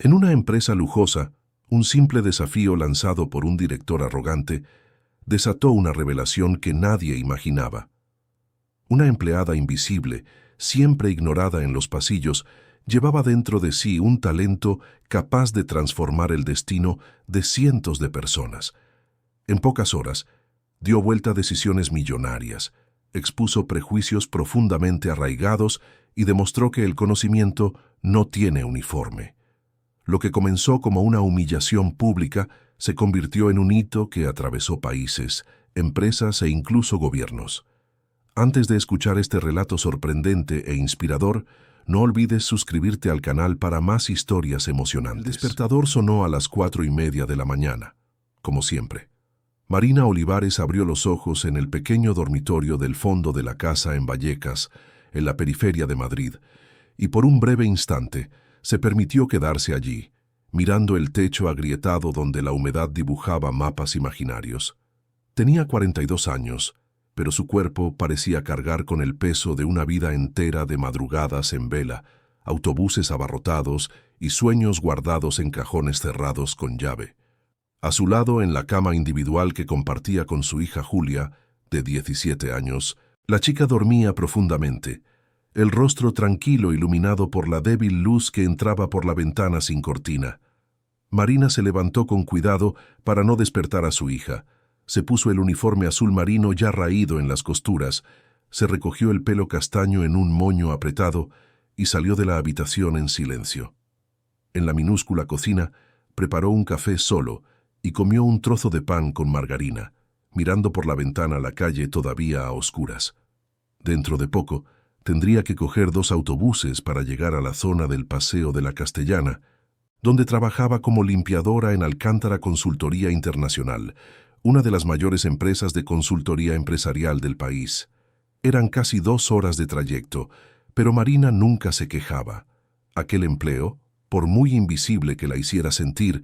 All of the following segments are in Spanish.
En una empresa lujosa, un simple desafío lanzado por un director arrogante desató una revelación que nadie imaginaba. Una empleada invisible, siempre ignorada en los pasillos, llevaba dentro de sí un talento capaz de transformar el destino de cientos de personas. En pocas horas, dio vuelta a decisiones millonarias, expuso prejuicios profundamente arraigados y demostró que el conocimiento no tiene uniforme. Lo que comenzó como una humillación pública se convirtió en un hito que atravesó países, empresas e incluso gobiernos. Antes de escuchar este relato sorprendente e inspirador, no olvides suscribirte al canal para más historias emocionantes. El despertador sonó a las 4:30 de la mañana, como siempre. Marina Olivares abrió los ojos en el pequeño dormitorio del fondo de la casa en Vallecas, en la periferia de Madrid, y por un breve instante se permitió quedarse allí, mirando el techo agrietado donde la humedad dibujaba mapas imaginarios. Tenía 42 años, pero su cuerpo parecía cargar con el peso de una vida entera de madrugadas en vela, autobuses abarrotados y sueños guardados en cajones cerrados con llave. A su lado, en la cama individual que compartía con su hija Julia, de 17 años, la chica dormía profundamente, el rostro tranquilo iluminado por la débil luz que entraba por la ventana sin cortina. Marina se levantó con cuidado para no despertar a su hija. Se puso el uniforme azul marino ya raído en las costuras, se recogió el pelo castaño en un moño apretado y salió de la habitación en silencio. En la minúscula cocina, preparó un café solo y comió un trozo de pan con margarina, mirando por la ventana la calle todavía a oscuras. Dentro de poco, tendría que coger 2 autobuses para llegar a la zona del Paseo de la Castellana, donde trabajaba como limpiadora en Alcántara Consultoría Internacional, una de las mayores empresas de consultoría empresarial del país. Eran casi 2 horas de trayecto, pero Marina nunca se quejaba. Aquel empleo, por muy invisible que la hiciera sentir,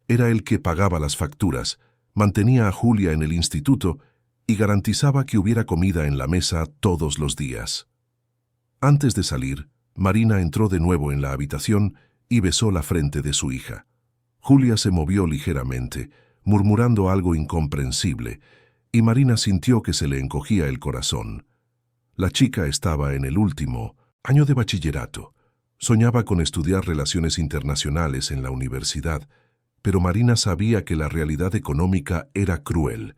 era el que pagaba las facturas, mantenía a Julia en el instituto y garantizaba que hubiera comida en la mesa todos los días. Antes de salir, Marina entró de nuevo en la habitación y besó la frente de su hija. Julia se movió ligeramente, murmurando algo incomprensible, y Marina sintió que se le encogía el corazón. La chica estaba en el último año de bachillerato. Soñaba con estudiar relaciones internacionales en la universidad, pero Marina sabía que la realidad económica era cruel.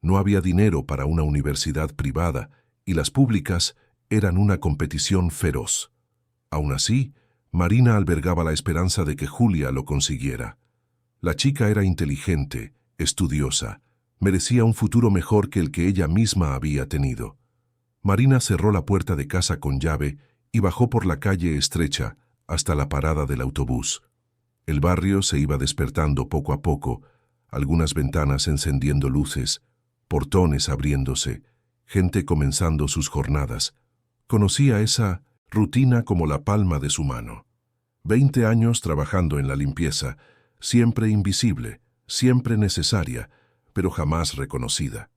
No había dinero para una universidad privada y las públicas eran una competición feroz. Aún así, Marina albergaba la esperanza de que Julia lo consiguiera. La chica era inteligente, estudiosa, merecía un futuro mejor que el que ella misma había tenido. Marina cerró la puerta de casa con llave y bajó por la calle estrecha hasta la parada del autobús. El barrio se iba despertando poco a poco, algunas ventanas encendiendo luces, portones abriéndose, gente comenzando sus jornadas. Conocía esa rutina como la palma de su mano. 20 años trabajando en la limpieza, siempre invisible, siempre necesaria, pero jamás reconocida.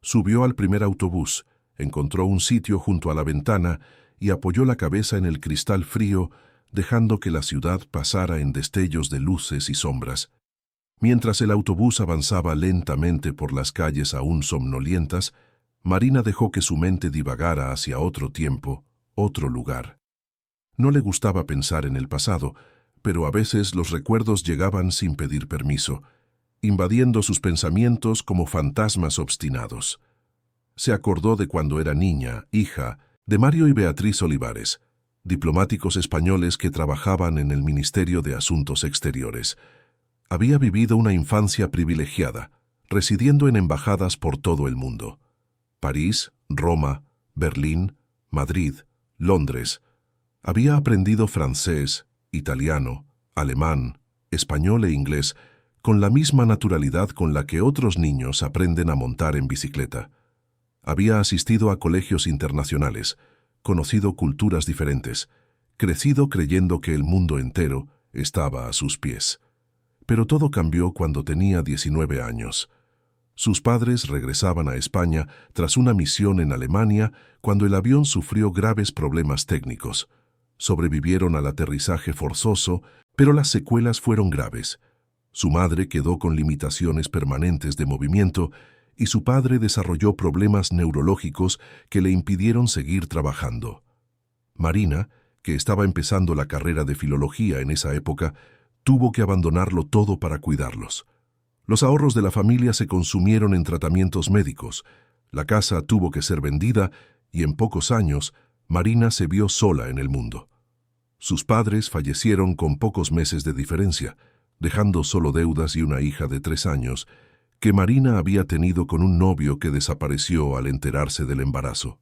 Subió al primer autobús, encontró un sitio junto a la ventana y apoyó la cabeza en el cristal frío, dejando que la ciudad pasara en destellos de luces y sombras. Mientras el autobús avanzaba lentamente por las calles aún somnolientas, Marina dejó que su mente divagara hacia otro tiempo, otro lugar. No le gustaba pensar en el pasado, pero a veces los recuerdos llegaban sin pedir permiso, invadiendo sus pensamientos como fantasmas obstinados. Se acordó de cuando era niña, hija de Mario y Beatriz Olivares, diplomáticos españoles que trabajaban en el Ministerio de Asuntos Exteriores. Había vivido una infancia privilegiada, residiendo en embajadas por todo el mundo. París, Roma, Berlín, Madrid, Londres. Había aprendido francés, italiano, alemán, español e inglés con la misma naturalidad con la que otros niños aprenden a montar en bicicleta. Había asistido a colegios internacionales, conocido culturas diferentes, crecido creyendo que el mundo entero estaba a sus pies. Pero todo cambió cuando tenía 19 años. Sus padres regresaban a España tras una misión en Alemania cuando el avión sufrió graves problemas técnicos. Sobrevivieron al aterrizaje forzoso, Pero las secuelas fueron graves. Su madre quedó con limitaciones permanentes de movimiento y su padre desarrolló problemas neurológicos que le impidieron seguir trabajando. Marina, que estaba empezando la carrera de filología en esa época, tuvo que abandonarlo todo para cuidarlos. Los ahorros de la familia se consumieron en tratamientos médicos, la casa tuvo que ser vendida y en pocos años Marina se vio sola en el mundo. Sus padres fallecieron con pocos meses de diferencia, dejando solo deudas y una hija de 3 años, que Marina había tenido con un novio que desapareció al enterarse del embarazo.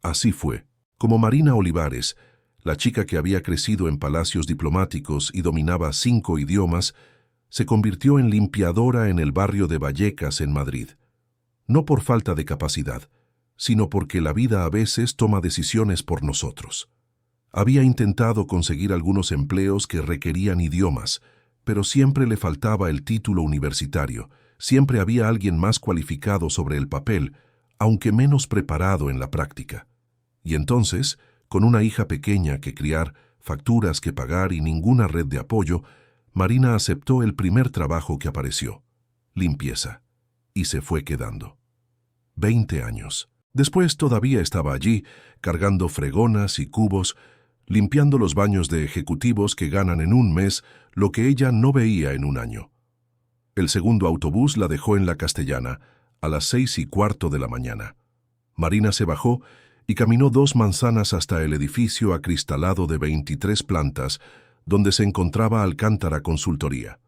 Así fue, como Marina Olivares, la chica que había crecido en palacios diplomáticos y dominaba 5 idiomas, se convirtió en limpiadora en el barrio de Vallecas, en Madrid. No por falta de capacidad, sino porque la vida a veces toma decisiones por nosotros. Había intentado conseguir algunos empleos que requerían idiomas, pero siempre le faltaba el título universitario, siempre había alguien más cualificado sobre el papel, aunque menos preparado en la práctica. Y entonces, con una hija pequeña que criar, facturas que pagar y ninguna red de apoyo, Marina aceptó el primer trabajo que apareció, limpieza, y se fue quedando. 20 años. Después todavía estaba allí, cargando fregonas y cubos, limpiando los baños de ejecutivos que ganan en un mes lo que ella no veía en un año. El segundo autobús la dejó en la Castellana, a las 6:15 de la mañana. Marina se bajó y caminó 2 manzanas hasta el edificio acristalado de 23 plantas, donde se encontraba Alcántara Consultoría.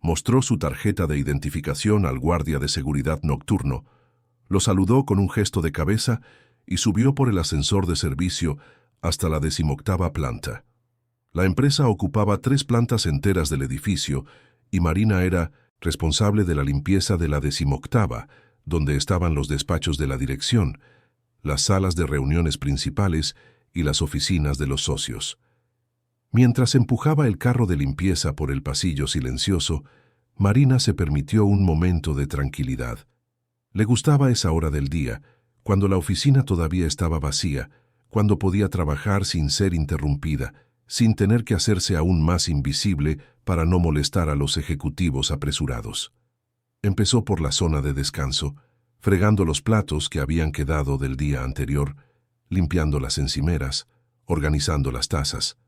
Mostró su tarjeta de identificación al guardia de seguridad nocturno, lo saludó con un gesto de cabeza y subió por el ascensor de servicio hasta la 18ª planta. La empresa ocupaba 3 plantas enteras del edificio y Marina era responsable de la limpieza de la 18ª, donde estaban los despachos de la dirección, las salas de reuniones principales y las oficinas de los socios. Mientras empujaba el carro de limpieza por el pasillo silencioso, Marina se permitió un momento de tranquilidad. Le gustaba esa hora del día, cuando la oficina todavía estaba vacía, cuando podía trabajar sin ser interrumpida, sin tener que hacerse aún más invisible para no molestar a los ejecutivos apresurados. Empezó por la zona de descanso, fregando los platos que habían quedado del día anterior, limpiando las encimeras, organizando las tazas.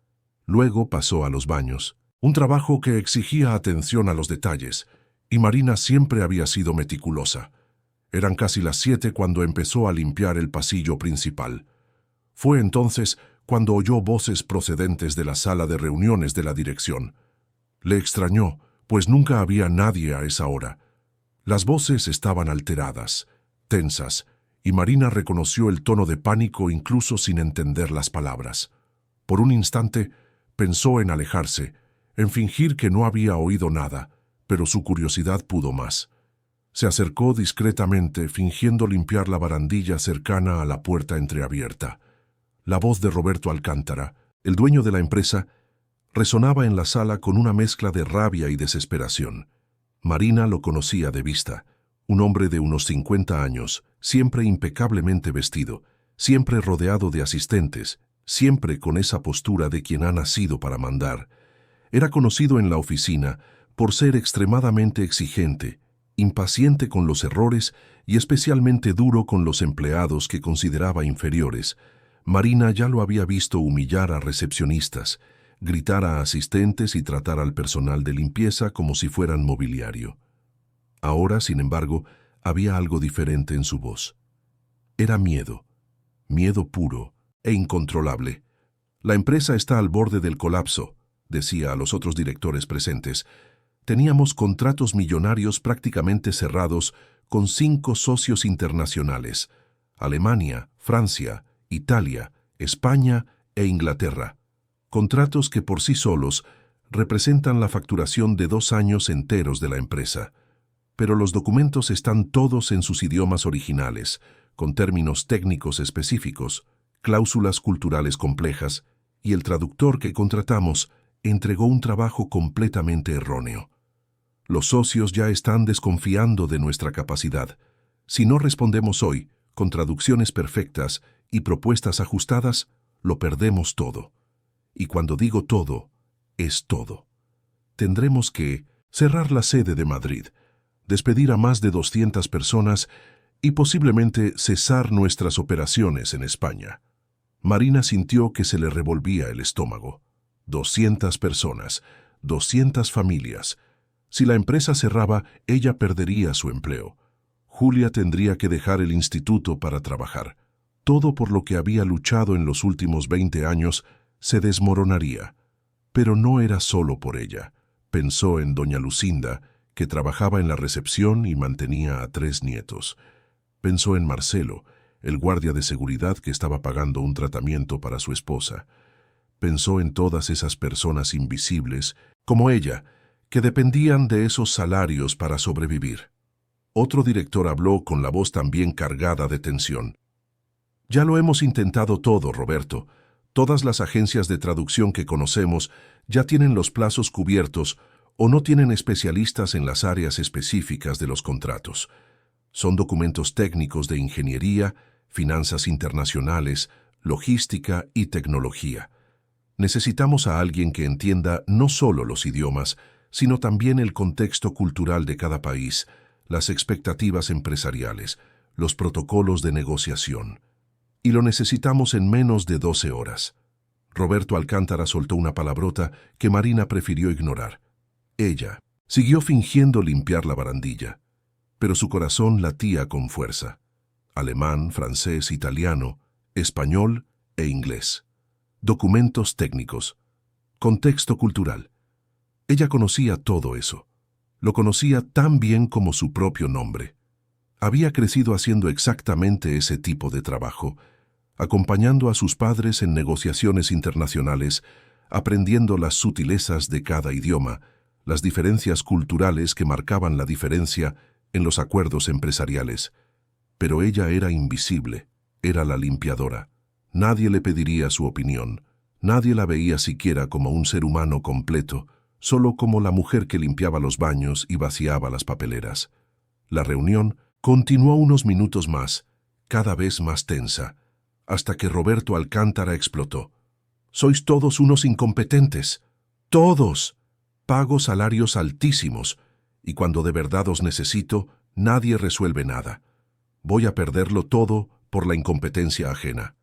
Luego pasó a los baños, un trabajo que exigía atención a los detalles, y Marina siempre había sido meticulosa. Eran casi las 7 cuando empezó a limpiar el pasillo principal. Fue entonces cuando oyó voces procedentes de la sala de reuniones de la dirección. Le extrañó, pues nunca había nadie a esa hora. Las voces estaban alteradas, tensas, y Marina reconoció el tono de pánico incluso sin entender las palabras. Por un instante, pensó en alejarse, en fingir que no había oído nada, pero su curiosidad pudo más. Se acercó discretamente, fingiendo limpiar la barandilla cercana a la puerta entreabierta. La voz de Roberto Alcántara, el dueño de la empresa, resonaba en la sala con una mezcla de rabia y desesperación. Marina lo conocía de vista, un hombre de unos 50 años, siempre impecablemente vestido, siempre rodeado de asistentes, siempre con esa postura de quien ha nacido para mandar. Era conocido en la oficina por ser extremadamente exigente, impaciente con los errores y especialmente duro con los empleados que consideraba inferiores. Marina ya lo había visto humillar a recepcionistas, gritar a asistentes y tratar al personal de limpieza como si fueran mobiliario. Ahora, sin embargo, había algo diferente en su voz. Era miedo, miedo puro e incontrolable. La empresa está al borde del colapso, decía a los otros directores presentes. Teníamos contratos millonarios prácticamente cerrados con 5 socios internacionales: Alemania, Francia, Italia, España e Inglaterra. Contratos que por sí solos representan la facturación de 2 años enteros de la empresa. Pero los documentos están todos en sus idiomas originales, con términos técnicos específicos, cláusulas culturales complejas, y el traductor que contratamos entregó un trabajo completamente erróneo. Los socios ya están desconfiando de nuestra capacidad. Si no respondemos hoy, con traducciones perfectas y propuestas ajustadas, lo perdemos todo. Y cuando digo todo, es todo. Tendremos que cerrar la sede de Madrid, despedir a más de 200 personas y posiblemente cesar nuestras operaciones en España. Marina sintió que se le revolvía el estómago. 200 personas, 200 familias. Si la empresa cerraba, ella perdería su empleo. Julia tendría que dejar el instituto para trabajar. Todo por lo que había luchado en los últimos 20 años se desmoronaría. Pero no era solo por ella. Pensó en doña Lucinda, que trabajaba en la recepción y mantenía a 3 nietos. Pensó en Marcelo, el guardia de seguridad que estaba pagando un tratamiento para su esposa. Pensó en todas esas personas invisibles, como ella, que dependían de esos salarios para sobrevivir. Otro director habló con la voz también cargada de tensión. Ya lo hemos intentado todo, Roberto. Todas las agencias de traducción que conocemos ya tienen los plazos cubiertos o no tienen especialistas en las áreas específicas de los contratos. Son documentos técnicos de ingeniería, finanzas internacionales, logística y tecnología. Necesitamos a alguien que entienda no solo los idiomas, sino también el contexto cultural de cada país, las expectativas empresariales, los protocolos de negociación. Y lo necesitamos en menos de 12 horas. Roberto Alcántara soltó una palabrota que Marina prefirió ignorar. Ella siguió fingiendo limpiar la barandilla, pero su corazón latía con fuerza. Alemán, francés, italiano, español e inglés. Documentos técnicos. Contexto cultural. Ella conocía todo eso. Lo conocía tan bien como su propio nombre. Había crecido haciendo exactamente ese tipo de trabajo, acompañando a sus padres en negociaciones internacionales, aprendiendo las sutilezas de cada idioma, las diferencias culturales que marcaban la diferencia en los acuerdos empresariales. Pero ella era invisible, era la limpiadora. Nadie le pediría su opinión, nadie la veía siquiera como un ser humano completo, solo como la mujer que limpiaba los baños y vaciaba las papeleras. La reunión continuó unos minutos más, cada vez más tensa, hasta que Roberto Alcántara explotó. «Sois todos unos incompetentes. ¡Todos! Pago salarios altísimos, y cuando de verdad os necesito, nadie resuelve nada. Voy a perderlo todo por la incompetencia ajena».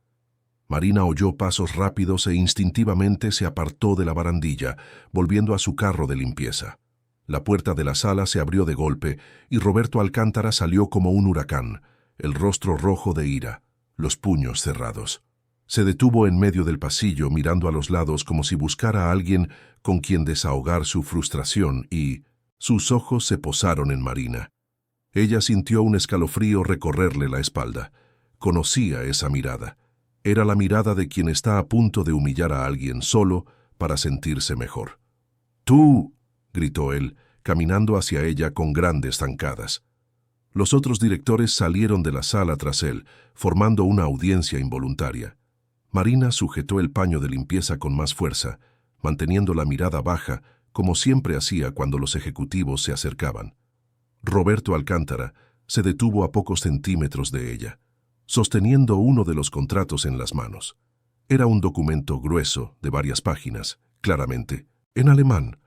Marina oyó pasos rápidos e instintivamente se apartó de la barandilla, volviendo a su carro de limpieza. La puerta de la sala se abrió de golpe y Roberto Alcántara salió como un huracán, el rostro rojo de ira, los puños cerrados. Se detuvo en medio del pasillo mirando a los lados como si buscara a alguien con quien desahogar su frustración y sus ojos se posaron en Marina. Ella sintió un escalofrío recorrerle la espalda. Conocía esa mirada. Era la mirada de quien está a punto de humillar a alguien solo para sentirse mejor. «¡Tú!», gritó él, caminando hacia ella con grandes zancadas. Los otros directores salieron de la sala tras él, formando una audiencia involuntaria. Marina sujetó el paño de limpieza con más fuerza, manteniendo la mirada baja, como siempre hacía cuando los ejecutivos se acercaban. Roberto Alcántara se detuvo a pocos centímetros de ella, sosteniendo uno de los contratos en las manos. Era un documento grueso, de varias páginas, claramente, en alemán.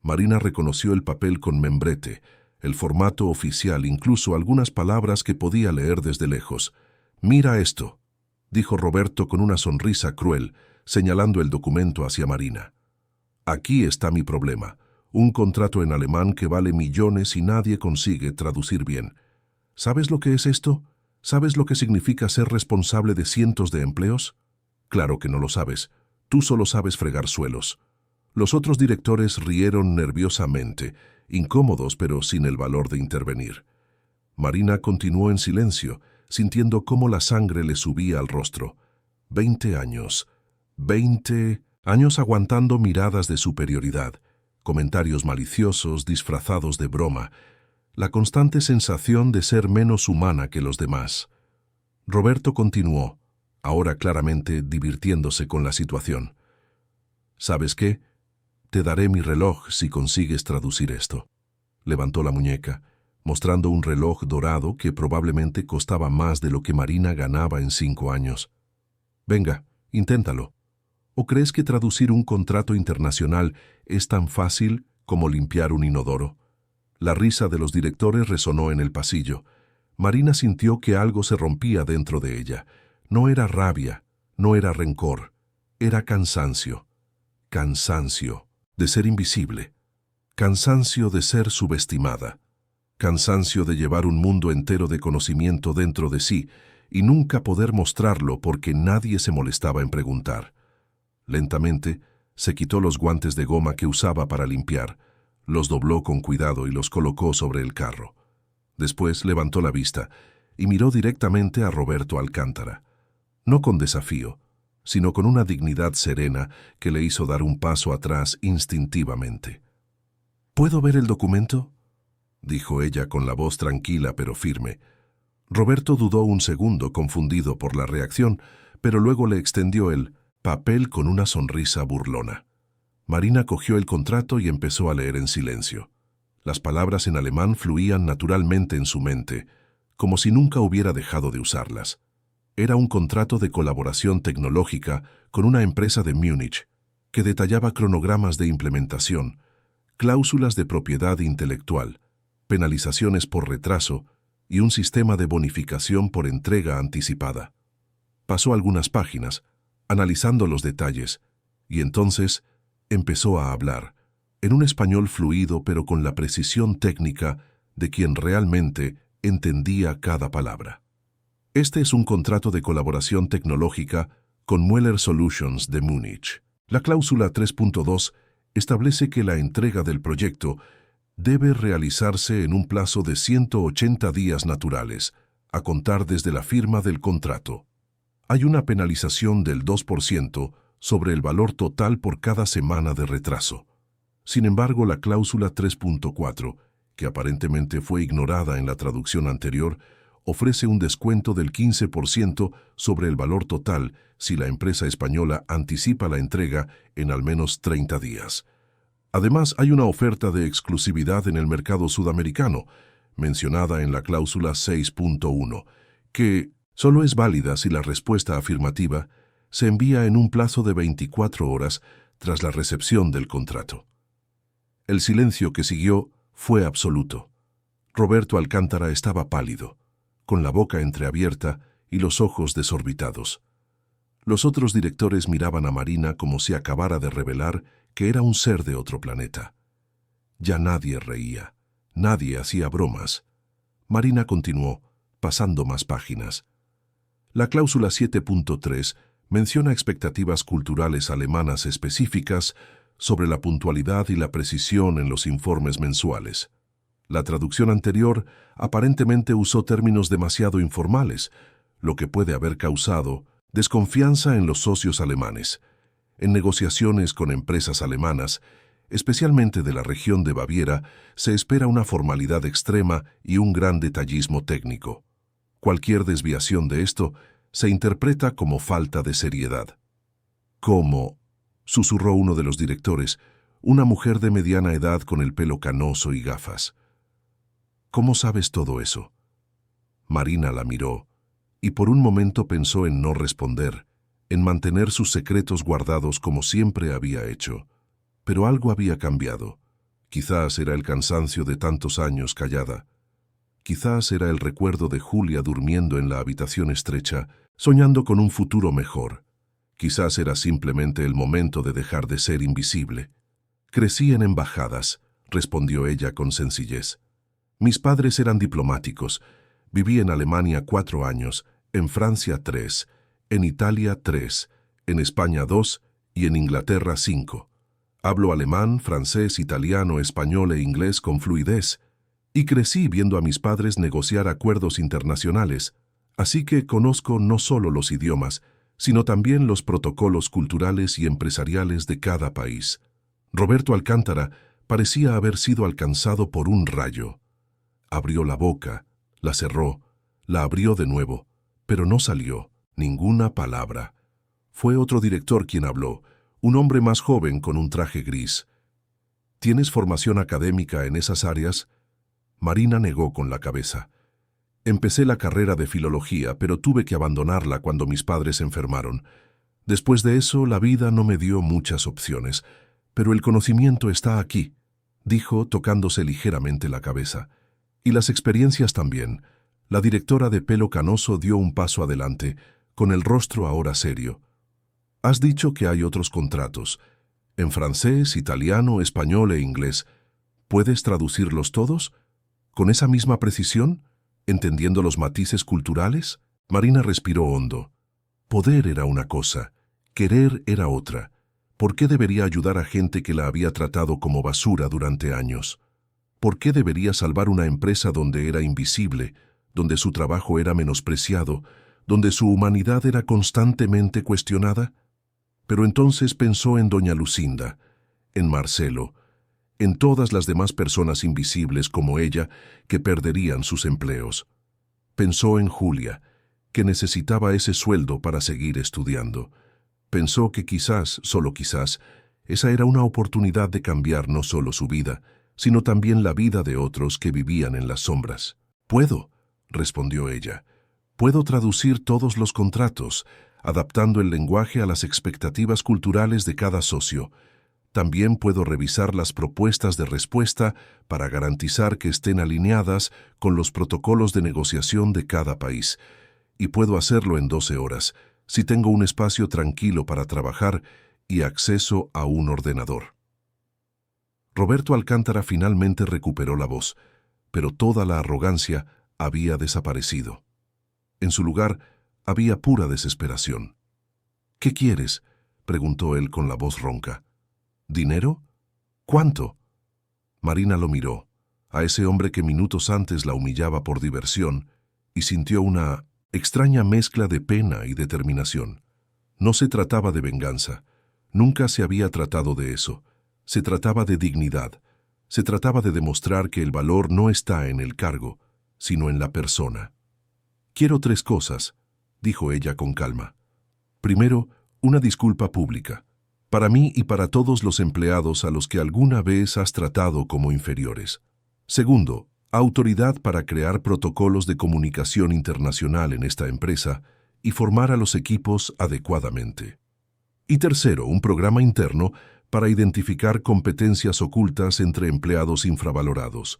Marina reconoció el papel con membrete, el formato oficial, incluso algunas palabras que podía leer desde lejos. «Mira esto», dijo Roberto con una sonrisa cruel, señalando el documento hacia Marina. «Aquí está mi problema, un contrato en alemán que vale millones y nadie consigue traducir bien. ¿Sabes lo que es esto? ¿Sabes lo que significa ser responsable de cientos de empleos? Claro que no lo sabes. Tú solo sabes fregar suelos». Los otros directores rieron nerviosamente, incómodos pero sin el valor de intervenir. Marina continuó en silencio, sintiendo cómo la sangre le subía al rostro. 20 años. 20 años aguantando miradas de superioridad, comentarios maliciosos disfrazados de broma, la constante sensación de ser menos humana que los demás. Roberto continuó, ahora claramente divirtiéndose con la situación. «¿Sabes qué? Te daré mi reloj si consigues traducir esto». Levantó la muñeca, mostrando un reloj dorado que probablemente costaba más de lo que Marina ganaba en 5 años. «Venga, inténtalo». ¿O crees que traducir un contrato internacional es tan fácil como limpiar un inodoro? La risa de los directores resonó en el pasillo. Marina sintió que algo se rompía dentro de ella. No era rabia, no era rencor, era cansancio. Cansancio de ser invisible. Cansancio de ser subestimada. Cansancio de llevar un mundo entero de conocimiento dentro de sí y nunca poder mostrarlo porque nadie se molestaba en preguntar. Lentamente, se quitó los guantes de goma que usaba para limpiar, los dobló con cuidado y los colocó sobre el carro. Después levantó la vista y miró directamente a Roberto Alcántara, no con desafío, sino con una dignidad serena que le hizo dar un paso atrás instintivamente. ¿Puedo ver el documento?, dijo ella con la voz tranquila pero firme. Roberto dudó un segundo, confundido por la reacción, pero luego le extendió el papel con una sonrisa burlona. Marina cogió el contrato y empezó a leer en silencio. Las palabras en alemán fluían naturalmente en su mente, como si nunca hubiera dejado de usarlas. Era un contrato de colaboración tecnológica con una empresa de Múnich, que detallaba cronogramas de implementación, cláusulas de propiedad intelectual, penalizaciones por retraso y un sistema de bonificación por entrega anticipada. Pasó algunas páginas, analizando los detalles, y entonces empezó a hablar, en un español fluido pero con la precisión técnica de quien realmente entendía cada palabra. Este es un contrato de colaboración tecnológica con Mueller Solutions de Múnich. La cláusula 3.2 establece que la entrega del proyecto debe realizarse en un plazo de 180 días naturales, a contar desde la firma del contrato. Hay una penalización del 2% sobre el valor total por cada semana de retraso. Sin embargo, la cláusula 3.4, que aparentemente fue ignorada en la traducción anterior, ofrece un descuento del 15% sobre el valor total si la empresa española anticipa la entrega en al menos 30 días. Además, hay una oferta de exclusividad en el mercado sudamericano, mencionada en la cláusula 6.1, que solo es válida si la respuesta afirmativa se envía en un plazo de 24 horas tras la recepción del contrato. El silencio que siguió fue absoluto. Roberto Alcántara estaba pálido, con la boca entreabierta y los ojos desorbitados. Los otros directores miraban a Marina como si acabara de revelar que era un ser de otro planeta. Ya nadie reía, nadie hacía bromas. Marina continuó, pasando más páginas. La cláusula 7.3 menciona expectativas culturales alemanas específicas sobre la puntualidad y la precisión en los informes mensuales. La traducción anterior aparentemente usó términos demasiado informales, lo que puede haber causado desconfianza en los socios alemanes. En negociaciones con empresas alemanas, especialmente de la región de Baviera, se espera una formalidad extrema y un gran detallismo técnico. Cualquier desviación de esto se interpreta como falta de seriedad. ¿Cómo?, susurró uno de los directores, una mujer de mediana edad con el pelo canoso y gafas. ¿Cómo sabes todo eso? Marina la miró, y por un momento pensó en no responder, en mantener sus secretos guardados como siempre había hecho. Pero algo había cambiado. Quizás era el cansancio de tantos años callada. Quizás era el recuerdo de Julia durmiendo en la habitación estrecha, soñando con un futuro mejor. Quizás era simplemente el momento de dejar de ser invisible. Crecí en embajadas, respondió ella con sencillez. Mis padres eran diplomáticos. Viví en Alemania 4 años, en Francia 3, en Italia 3, en España 2 y en Inglaterra 5. Hablo alemán, francés, italiano, español e inglés con fluidez, y crecí viendo a mis padres negociar acuerdos internacionales, así que conozco no solo los idiomas, sino también los protocolos culturales y empresariales de cada país. Roberto Alcántara parecía haber sido alcanzado por un rayo. Abrió la boca, la cerró, la abrió de nuevo, pero no salió ninguna palabra. Fue otro director quien habló, un hombre más joven con un traje gris. ¿Tienes formación académica en esas áreas? Marina negó con la cabeza. Empecé la carrera de filología, pero tuve que abandonarla cuando mis padres enfermaron. Después de eso, la vida no me dio muchas opciones, pero el conocimiento está aquí, dijo tocándose ligeramente la cabeza. Y las experiencias también. La directora de pelo canoso dio un paso adelante, con el rostro ahora serio. Has dicho que hay otros contratos, en francés, italiano, español e inglés. ¿Puedes traducirlos todos? ¿Con esa misma precisión? ¿Entendiendo los matices culturales? Marina respiró hondo. Poder era una cosa, querer era otra. ¿Por qué debería ayudar a gente que la había tratado como basura durante años? ¿Por qué debería salvar una empresa donde era invisible, donde su trabajo era menospreciado, donde su humanidad era constantemente cuestionada? Pero entonces pensó en doña Lucinda, en Marcelo, en todas las demás personas invisibles como ella que perderían sus empleos. Pensó en Julia, que necesitaba ese sueldo para seguir estudiando. Pensó que quizás, solo quizás, esa era una oportunidad de cambiar no solo su vida, sino también la vida de otros que vivían en las sombras. «Puedo», respondió ella. «Puedo traducir todos los contratos, adaptando el lenguaje a las expectativas culturales de cada socio. También puedo revisar las propuestas de respuesta para garantizar que estén alineadas con los protocolos de negociación de cada país. Y puedo hacerlo en 12 horas, si tengo un espacio tranquilo para trabajar y acceso a un ordenador». Roberto Alcántara finalmente recuperó la voz, pero toda la arrogancia había desaparecido. En su lugar, había pura desesperación. «¿Qué quieres?», preguntó él con la voz ronca. «¿Dinero? ¿Cuánto?». Marina lo miró, a ese hombre que minutos antes la humillaba por diversión, y sintió una extraña mezcla de pena y determinación. No se trataba de venganza, nunca se había tratado de eso. Se trataba de dignidad, se trataba de demostrar que el valor no está en el cargo, sino en la persona. «Quiero 3 cosas», dijo ella con calma. «Primero, una disculpa pública, para mí y para todos los empleados a los que alguna vez has tratado como inferiores. Segundo, autoridad para crear protocolos de comunicación internacional en esta empresa y formar a los equipos adecuadamente. Y tercero, un programa interno para identificar competencias ocultas entre empleados infravalorados.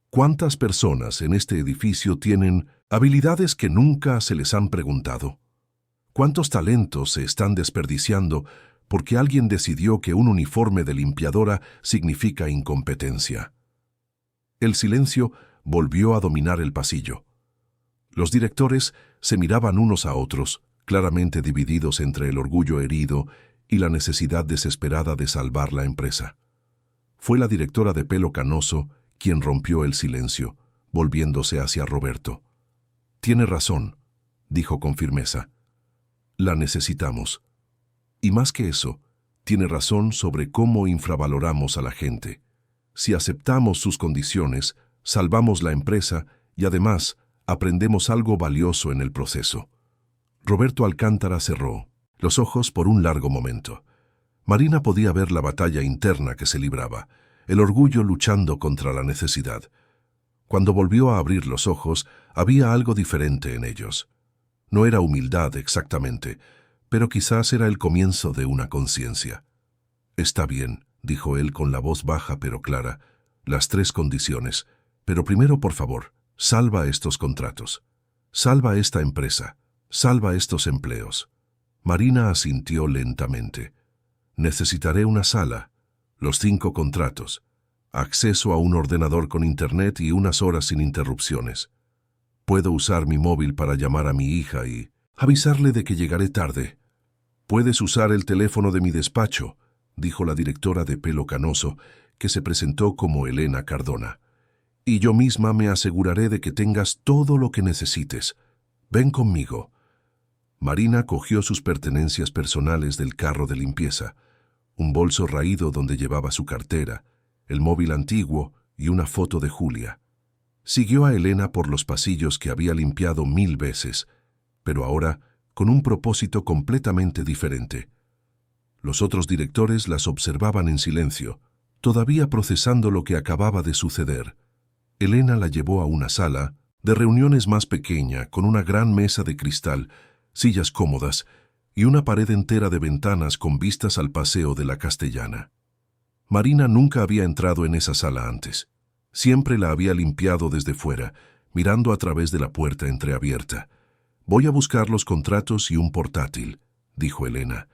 ¿Cuántas personas en este edificio tienen habilidades que nunca se les han preguntado? ¿Cuántos talentos se están desperdiciando porque alguien decidió que un uniforme de limpiadora significa incompetencia?» El silencio volvió a dominar el pasillo. Los directores se miraban unos a otros, claramente divididos entre el orgullo herido y la necesidad desesperada de salvar la empresa. Fue la directora de pelo canoso quien rompió el silencio, volviéndose hacia Roberto. «Tiene razón», dijo con firmeza. «La necesitamos. Y más que eso, tiene razón sobre cómo infravaloramos a la gente. Si aceptamos sus condiciones, salvamos la empresa y además aprendemos algo valioso en el proceso». Roberto Alcántara cerró los ojos por un largo momento. Marina podía ver la batalla interna que se libraba, el orgullo luchando contra la necesidad. Cuando volvió a abrir los ojos, había algo diferente en ellos. No era humildad exactamente, pero quizás era el comienzo de una conciencia. «Está bien», dijo él con la voz baja pero clara, «las 3 condiciones. Pero primero, por favor, salva estos contratos. Salva esta empresa. Salva estos empleos». Marina asintió lentamente. «Necesitaré una sala, los 5 contratos, acceso a un ordenador con internet y unas horas sin interrupciones. Puedo usar mi móvil para llamar a mi hija y avisarle de que llegaré tarde. Puedes usar el teléfono de mi despacho», dijo la directora de pelo canoso, que se presentó como Elena Cardona. «Y yo misma me aseguraré de que tengas todo lo que necesites. Ven conmigo». Marina cogió sus pertenencias personales del carro de limpieza, un bolso raído donde llevaba su cartera, el móvil antiguo y una foto de Julia. Siguió a Elena por los pasillos que había limpiado 1000 veces, pero ahora con un propósito completamente diferente. Los otros directores las observaban en silencio, todavía procesando lo que acababa de suceder. Elena la llevó a una sala de reuniones más pequeña, con una gran mesa de cristal, sillas cómodas y una pared entera de ventanas con vistas al Paseo de la Castellana. Marina nunca había entrado en esa sala antes. Siempre la había limpiado desde fuera, mirando a través de la puerta entreabierta. «Voy a buscar los contratos y un portátil», dijo Elena.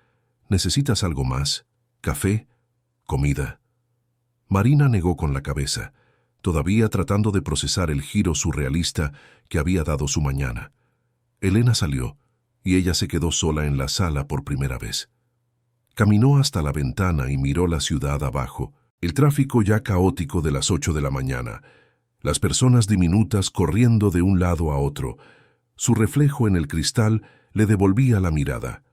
«¿Necesitas algo más? ¿Café? ¿Comida?» Marina negó con la cabeza, todavía tratando de procesar el giro surrealista que había dado su mañana. Elena salió, y ella se quedó sola en la sala por primera vez. Caminó hasta la ventana y miró la ciudad abajo, el tráfico ya caótico de las 8 de la mañana, las personas diminutas corriendo de un lado a otro. Su reflejo en el cristal le devolvía la mirada.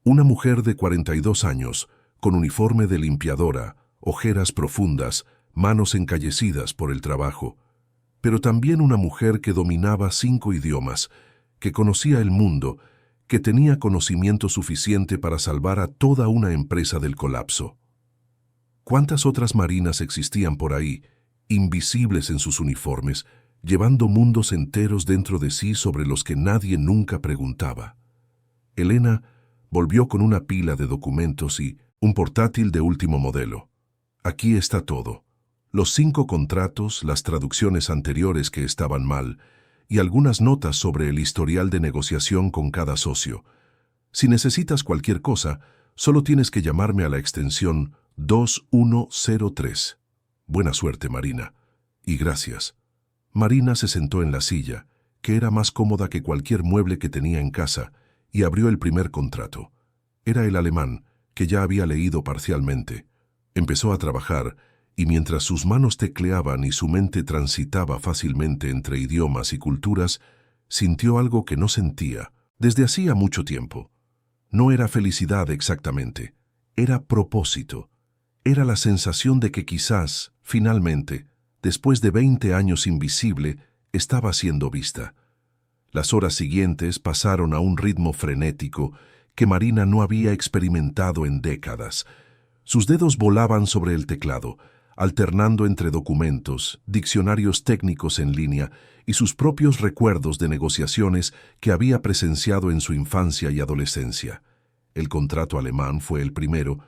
Una mujer de 42 años, con uniforme de limpiadora, ojeras profundas, manos encallecidas por el trabajo. Pero también una mujer que dominaba 5 idiomas, que conocía el mundo, que tenía conocimiento suficiente para salvar a toda una empresa del colapso. ¿Cuántas otras marinas existían por ahí, invisibles en sus uniformes, llevando mundos enteros dentro de sí sobre los que nadie nunca preguntaba? Elena volvió con una pila de documentos y un portátil de último modelo. Aquí está todo. Los 5 contratos, las traducciones anteriores que estaban mal, y algunas notas sobre el historial de negociación con cada socio. Si necesitas cualquier cosa, solo tienes que llamarme a la extensión 2103. Buena suerte, Marina. Y gracias. Marina se sentó en la silla, que era más cómoda que cualquier mueble que tenía en casa, y abrió el primer contrato. Era el alemán, que ya había leído parcialmente. Empezó a trabajar, y mientras sus manos tecleaban y su mente transitaba fácilmente entre idiomas y culturas, sintió algo que no sentía desde hacía mucho tiempo. No era felicidad exactamente, era propósito. Era la sensación de que quizás, finalmente, después de 20 años invisible, estaba siendo vista. Las horas siguientes pasaron a un ritmo frenético que Marina no había experimentado en décadas. Sus dedos volaban sobre el teclado, alternando entre documentos, diccionarios técnicos en línea y sus propios recuerdos de negociaciones que había presenciado en su infancia y adolescencia. El contrato alemán fue el primero,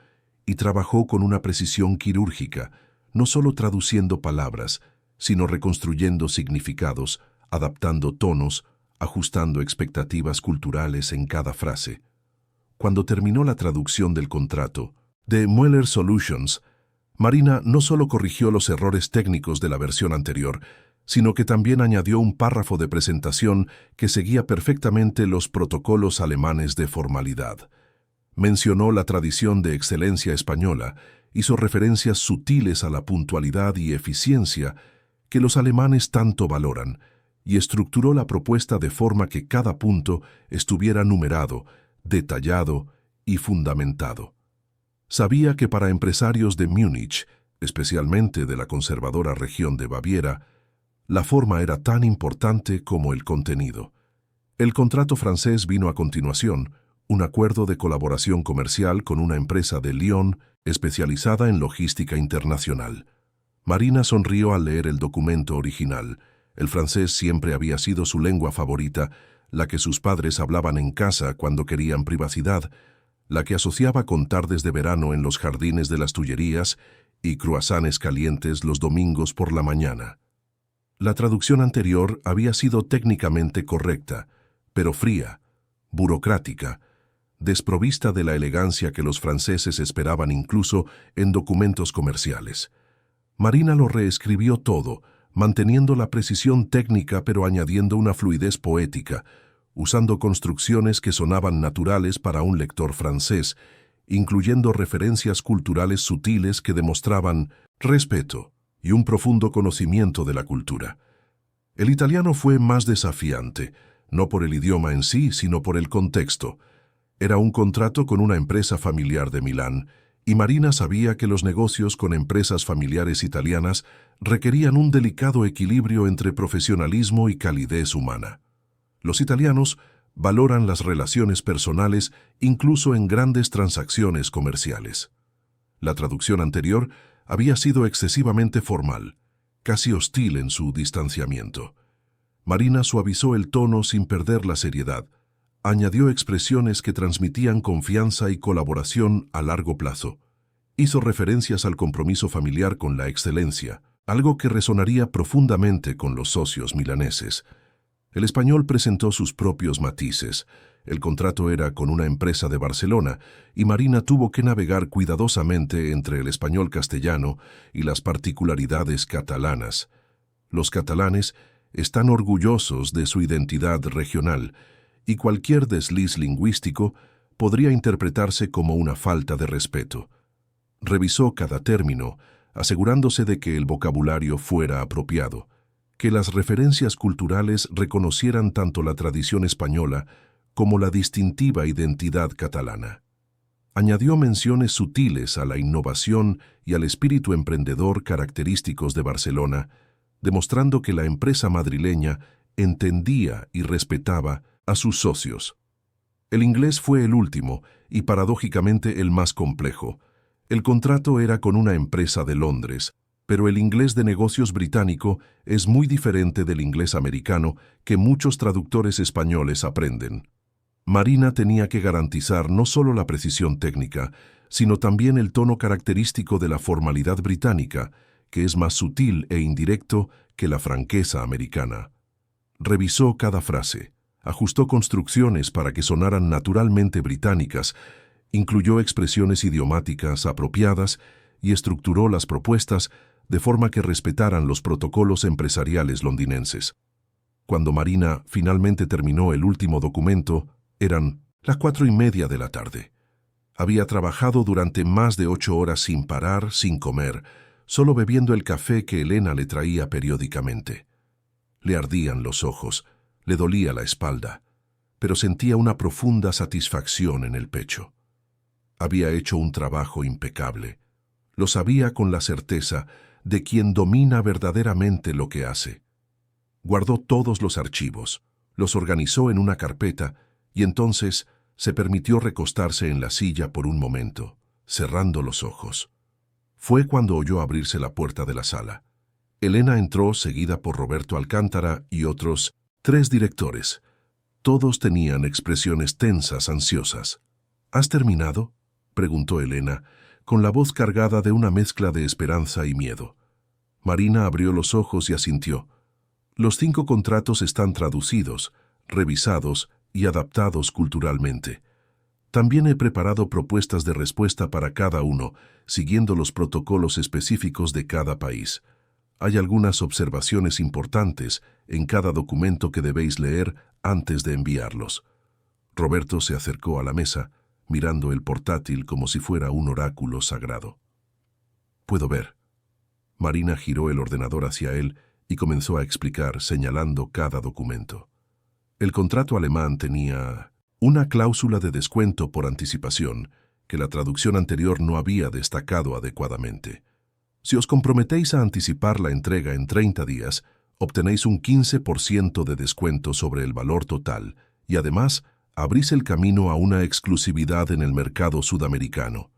y trabajó con una precisión quirúrgica, no solo traduciendo palabras, sino reconstruyendo significados, adaptando tonos, ajustando expectativas culturales en cada frase. Cuando terminó la traducción del contrato, de Mueller Solutions, Marina no solo corrigió los errores técnicos de la versión anterior, sino que también añadió un párrafo de presentación que seguía perfectamente los protocolos alemanes de formalidad. Mencionó la tradición de excelencia española, hizo referencias sutiles a la puntualidad y eficiencia que los alemanes tanto valoran, y estructuró la propuesta de forma que cada punto estuviera numerado, detallado y fundamentado. Sabía que para empresarios de Múnich, especialmente de la conservadora región de Baviera, la forma era tan importante como el contenido. El contrato francés vino a continuación, un acuerdo de colaboración comercial con una empresa de Lyon especializada en logística internacional. Marina sonrió al leer el documento original. El francés siempre había sido su lengua favorita, la que sus padres hablaban en casa cuando querían privacidad, la que asociaba con tardes de verano en los jardines de las Tullerías y croissants calientes los domingos por la mañana. La traducción anterior había sido técnicamente correcta, pero fría, burocrática, desprovista de la elegancia que los franceses esperaban incluso en documentos comerciales. Marina lo reescribió todo, manteniendo la precisión técnica pero añadiendo una fluidez poética, usando construcciones que sonaban naturales para un lector francés, incluyendo referencias culturales sutiles que demostraban respeto y un profundo conocimiento de la cultura. El italiano fue más desafiante, no por el idioma en sí, sino por el contexto. Era un contrato con una empresa familiar de Milán, y Marina sabía que los negocios con empresas familiares italianas requerían un delicado equilibrio entre profesionalismo y calidez humana. Los italianos valoran las relaciones personales incluso en grandes transacciones comerciales. La traducción anterior había sido excesivamente formal, casi hostil en su distanciamiento. Marina suavizó el tono sin perder la seriedad, Añadió expresiones que transmitían confianza y colaboración a largo plazo. Hizo referencias al compromiso familiar con la excelencia, algo que resonaría profundamente con los socios milaneses. El español presentó sus propios matices. El contrato era con una empresa de Barcelona y Marina tuvo que navegar cuidadosamente entre el español castellano y las particularidades catalanas. Los catalanes están orgullosos de su identidad regional y cualquier desliz lingüístico podría interpretarse como una falta de respeto. Revisó cada término, asegurándose de que el vocabulario fuera apropiado, que las referencias culturales reconocieran tanto la tradición española como la distintiva identidad catalana. Añadió menciones sutiles a la innovación y al espíritu emprendedor característicos de Barcelona, demostrando que la empresa madrileña entendía y respetaba a sus socios. El inglés fue el último y paradójicamente el más complejo. El contrato era con una empresa de Londres, pero el inglés de negocios británico es muy diferente del inglés americano que muchos traductores españoles aprenden. Marina tenía que garantizar no solo la precisión técnica, sino también el tono característico de la formalidad británica, que es más sutil e indirecto que la franqueza americana. Revisó cada frase, ajustó construcciones para que sonaran naturalmente británicas, incluyó expresiones idiomáticas apropiadas y estructuró las propuestas de forma que respetaran los protocolos empresariales londinenses. Cuando Marina finalmente terminó el último documento, eran las 4:30 de la tarde. Había trabajado durante más de 8 horas sin parar, sin comer, solo bebiendo el café que Elena le traía periódicamente. Le ardían los ojos, le dolía la espalda, pero sentía una profunda satisfacción en el pecho. Había hecho un trabajo impecable. Lo sabía con la certeza de quien domina verdaderamente lo que hace. Guardó todos los archivos, los organizó en una carpeta y entonces se permitió recostarse en la silla por un momento, cerrando los ojos. Fue cuando oyó abrirse la puerta de la sala. Elena entró seguida por Roberto Alcántara y otros 3 directores. Todos tenían expresiones tensas, ansiosas. ¿Has terminado?, preguntó Elena, con la voz cargada de una mezcla de esperanza y miedo. Marina abrió los ojos y asintió. Los 5 contratos están traducidos, revisados y adaptados culturalmente. También he preparado propuestas de respuesta para cada uno, siguiendo los protocolos específicos de cada país. Hay algunas observaciones importantes en cada documento que debéis leer antes de enviarlos. Roberto se acercó a la mesa, mirando el portátil como si fuera un oráculo sagrado. «Puedo ver». Marina giró el ordenador hacia él y comenzó a explicar, señalando cada documento. El contrato alemán tenía una cláusula de descuento por anticipación que la traducción anterior no había destacado adecuadamente. Si os comprometéis a anticipar la entrega en 30 días, obtenéis un 15% de descuento sobre el valor total y además abrís el camino a una exclusividad en el mercado sudamericano.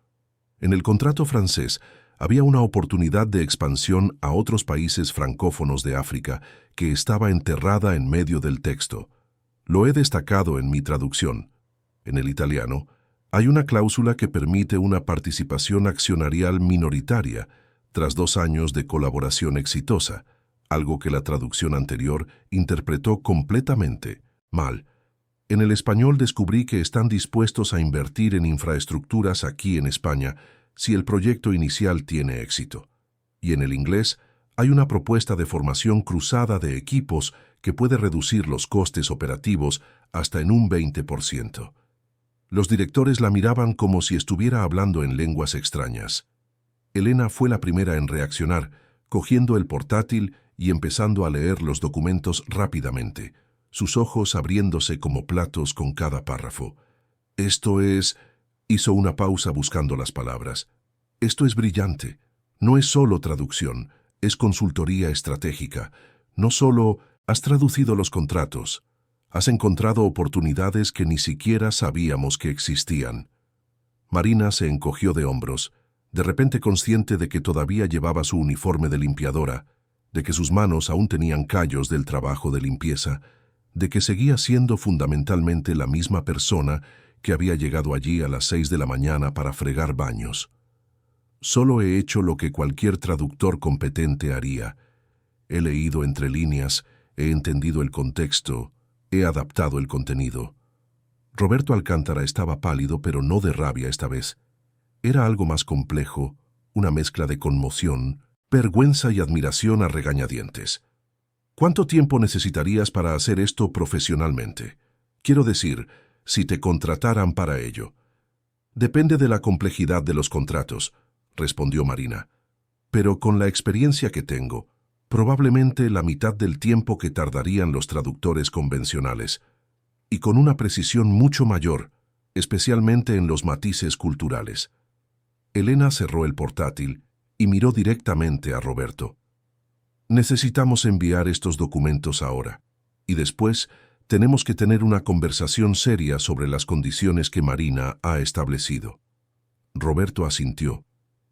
En el contrato francés había una oportunidad de expansión a otros países francófonos de África que estaba enterrada en medio del texto. Lo he destacado en mi traducción. En el italiano, hay una cláusula que permite una participación accionarial minoritaria tras 2 años de colaboración exitosa, algo que la traducción anterior interpretó completamente mal. En el español descubrí que están dispuestos a invertir en infraestructuras aquí en España si el proyecto inicial tiene éxito. Y en el inglés hay una propuesta de formación cruzada de equipos que puede reducir los costes operativos hasta en un 20%. Los directores la miraban como si estuviera hablando en lenguas extrañas. Elena fue la primera en reaccionar, cogiendo el portátil y empezando a leer los documentos rápidamente, sus ojos abriéndose como platos con cada párrafo. «Esto es...» hizo una pausa buscando las palabras. «Esto es brillante. No es solo traducción, es consultoría estratégica. No solo has traducido los contratos, has encontrado oportunidades que ni siquiera sabíamos que existían». Marina se encogió de hombros, de repente consciente de que todavía llevaba su uniforme de limpiadora, de que sus manos aún tenían callos del trabajo de limpieza, de que seguía siendo fundamentalmente la misma persona que había llegado allí a las 6 de la mañana para fregar baños. Solo he hecho lo que cualquier traductor competente haría. He leído entre líneas, he entendido el contexto, he adaptado el contenido. Roberto Alcántara estaba pálido, pero no de rabia esta vez. Era algo más complejo, una mezcla de conmoción, vergüenza y admiración a regañadientes. ¿Cuánto tiempo necesitarías para hacer esto profesionalmente? Quiero decir, si te contrataran para ello. Depende de la complejidad de los contratos, respondió Marina. Pero con la experiencia que tengo, probablemente la mitad del tiempo que tardarían los traductores convencionales, y con una precisión mucho mayor, especialmente en los matices culturales. Elena cerró el portátil y miró directamente a Roberto. Necesitamos enviar estos documentos ahora, y después tenemos que tener una conversación seria sobre las condiciones que Marina ha establecido. Roberto asintió,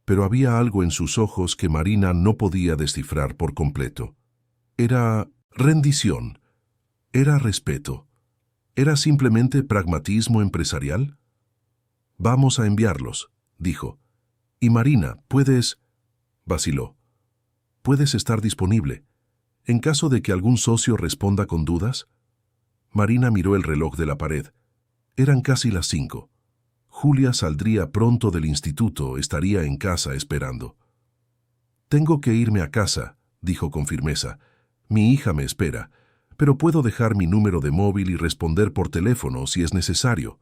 pero había algo en sus ojos que Marina no podía descifrar por completo. Era rendición, era respeto, era simplemente pragmatismo empresarial. Vamos a enviarlos, dijo. Y Marina, vaciló. ¿Puedes estar disponible en caso de que algún socio responda con dudas? Marina miró el reloj de la pared. Eran casi las 5. Julia saldría pronto del instituto, estaría en casa esperando. Tengo que irme a casa, dijo con firmeza. Mi hija me espera, pero puedo dejar mi número de móvil y responder por teléfono si es necesario.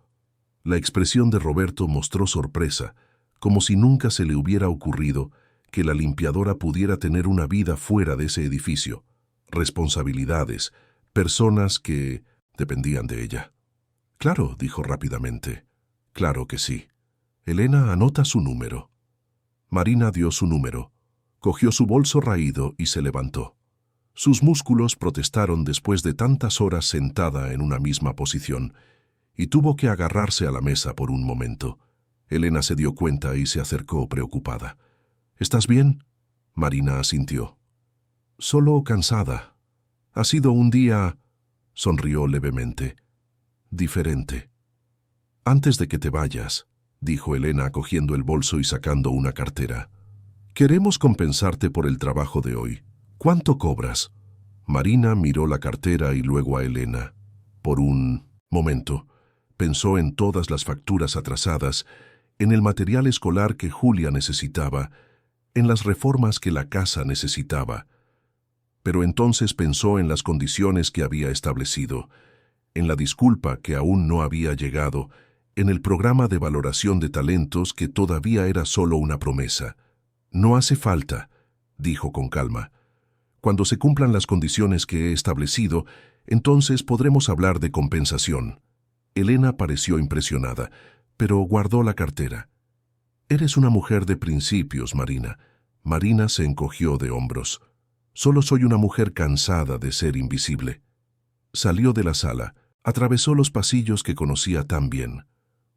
La expresión de Roberto mostró sorpresa, como si nunca se le hubiera ocurrido que la limpiadora pudiera tener una vida fuera de ese edificio, responsabilidades, personas que dependían de ella. Claro, dijo rápidamente. Claro que sí. Elena, anota su número. Marina dio su número, cogió su bolso raído y se levantó. Sus músculos protestaron después de tantas horas sentada en una misma posición, y tuvo que agarrarse a la mesa por un momento. Elena se dio cuenta y se acercó preocupada. ¿Estás bien? Marina asintió. Solo cansada. Ha sido un día, sonrió levemente, diferente. Antes de que te vayas, dijo Elena cogiendo el bolso y sacando una cartera. Queremos compensarte por el trabajo de hoy. ¿Cuánto cobras? Marina miró la cartera y luego a Elena. Por un momento, pensó en todas las facturas atrasadas, en el material escolar que Julia necesitaba, en las reformas que la casa necesitaba. Pero entonces pensó en las condiciones que había establecido, en la disculpa que aún no había llegado, en el programa de valoración de talentos que todavía era solo una promesa. No hace falta, dijo con calma. Cuando se cumplan las condiciones que he establecido, entonces podremos hablar de compensación. Elena pareció impresionada, pero guardó la cartera. Eres una mujer de principios, Marina. Marina se encogió de hombros. Solo soy una mujer cansada de ser invisible. Salió de la sala, atravesó los pasillos que conocía tan bien,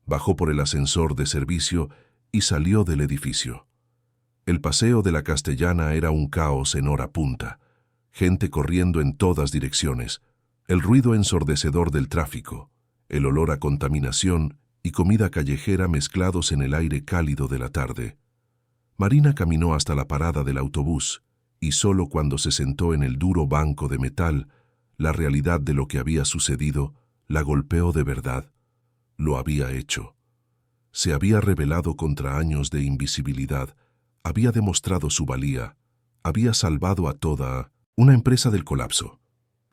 bajó por el ascensor de servicio y salió del edificio. El paseo de la Castellana era un caos en hora punta, gente corriendo en todas direcciones, el ruido ensordecedor del tráfico, el olor a contaminación y comida callejera mezclados en el aire cálido de la tarde. Marina caminó hasta la parada del autobús y solo cuando se sentó en el duro banco de metal, la realidad de lo que había sucedido la golpeó de verdad. Lo había hecho. Se había rebelado contra años de invisibilidad, había demostrado su valía, había salvado a toda una empresa del colapso.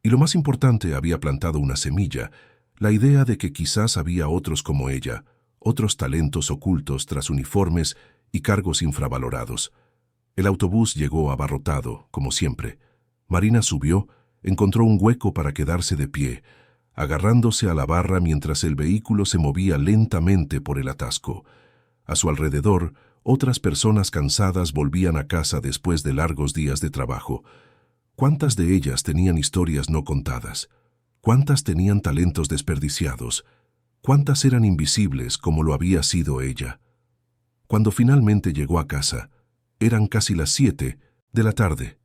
Y lo más importante, había plantado una semilla, la idea de que quizás había otros como ella, otros talentos ocultos tras uniformes y cargos infravalorados. El autobús llegó abarrotado, como siempre. Marina subió, encontró un hueco para quedarse de pie, agarrándose a la barra mientras el vehículo se movía lentamente por el atasco. A su alrededor, otras personas cansadas volvían a casa después de largos días de trabajo. ¿Cuántas de ellas tenían historias no contadas? ¿Cuántas tenían talentos desperdiciados? ¿Cuántas eran invisibles como lo había sido ella? Cuando finalmente llegó a casa, eran casi las 7 de la tarde.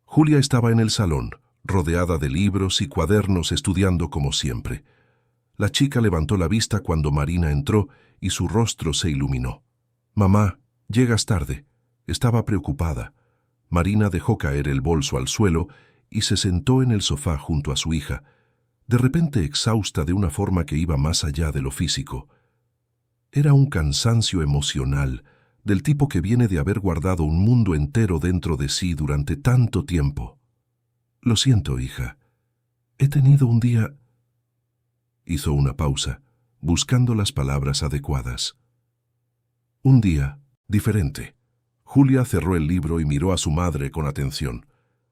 Julia estaba en el salón, rodeada de libros y cuadernos, estudiando como siempre. La chica levantó la vista cuando Marina entró y su rostro se iluminó. «Mamá, llegas tarde». Estaba preocupada. Marina dejó caer el bolso al suelo y se sentó en el sofá junto a su hija, de repente exhausta de una forma que iba más allá de lo físico. Era un cansancio emocional, del tipo que viene de haber guardado un mundo entero dentro de sí durante tanto tiempo. «Lo siento, hija. He tenido un día...». Hizo una pausa, buscando las palabras adecuadas. «Un día diferente». Julia cerró el libro y miró a su madre con atención.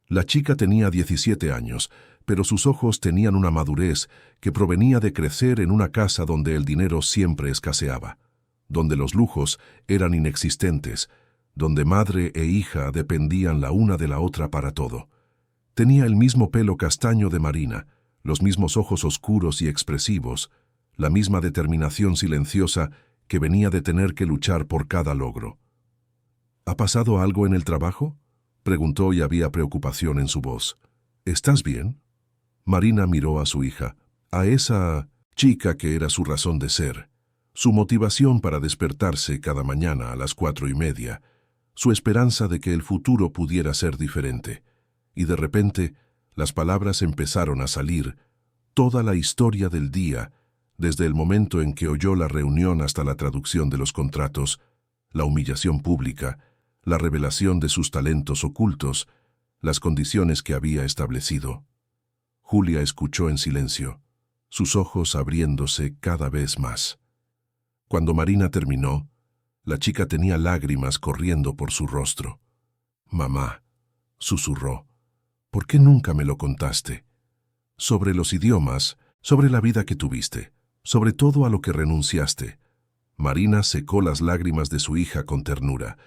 La chica tenía 17 años, pero sus ojos tenían una madurez que provenía de crecer en una casa donde el dinero siempre escaseaba, donde los lujos eran inexistentes, donde madre e hija dependían la una de la otra para todo. Tenía el mismo pelo castaño de Marina, los mismos ojos oscuros y expresivos, la misma determinación silenciosa que venía de tener que luchar por cada logro. «¿Ha pasado algo en el trabajo?», preguntó y había preocupación en su voz. «¿Estás bien?». Marina miró a su hija, a esa chica que era su razón de ser, su motivación para despertarse cada mañana a las 4:30, su esperanza de que el futuro pudiera ser diferente. Y de repente, las palabras empezaron a salir, toda la historia del día, desde el momento en que oyó la reunión hasta la traducción de los contratos, la humillación pública, la revelación de sus talentos ocultos, las condiciones que había establecido. Julia escuchó en silencio, sus ojos abriéndose cada vez más. Cuando Marina terminó, la chica tenía lágrimas corriendo por su rostro. «Mamá», susurró, «¿por qué nunca me lo contaste? Sobre los idiomas, sobre la vida que tuviste, sobre todo a lo que renunciaste». Marina secó las lágrimas de su hija con ternura.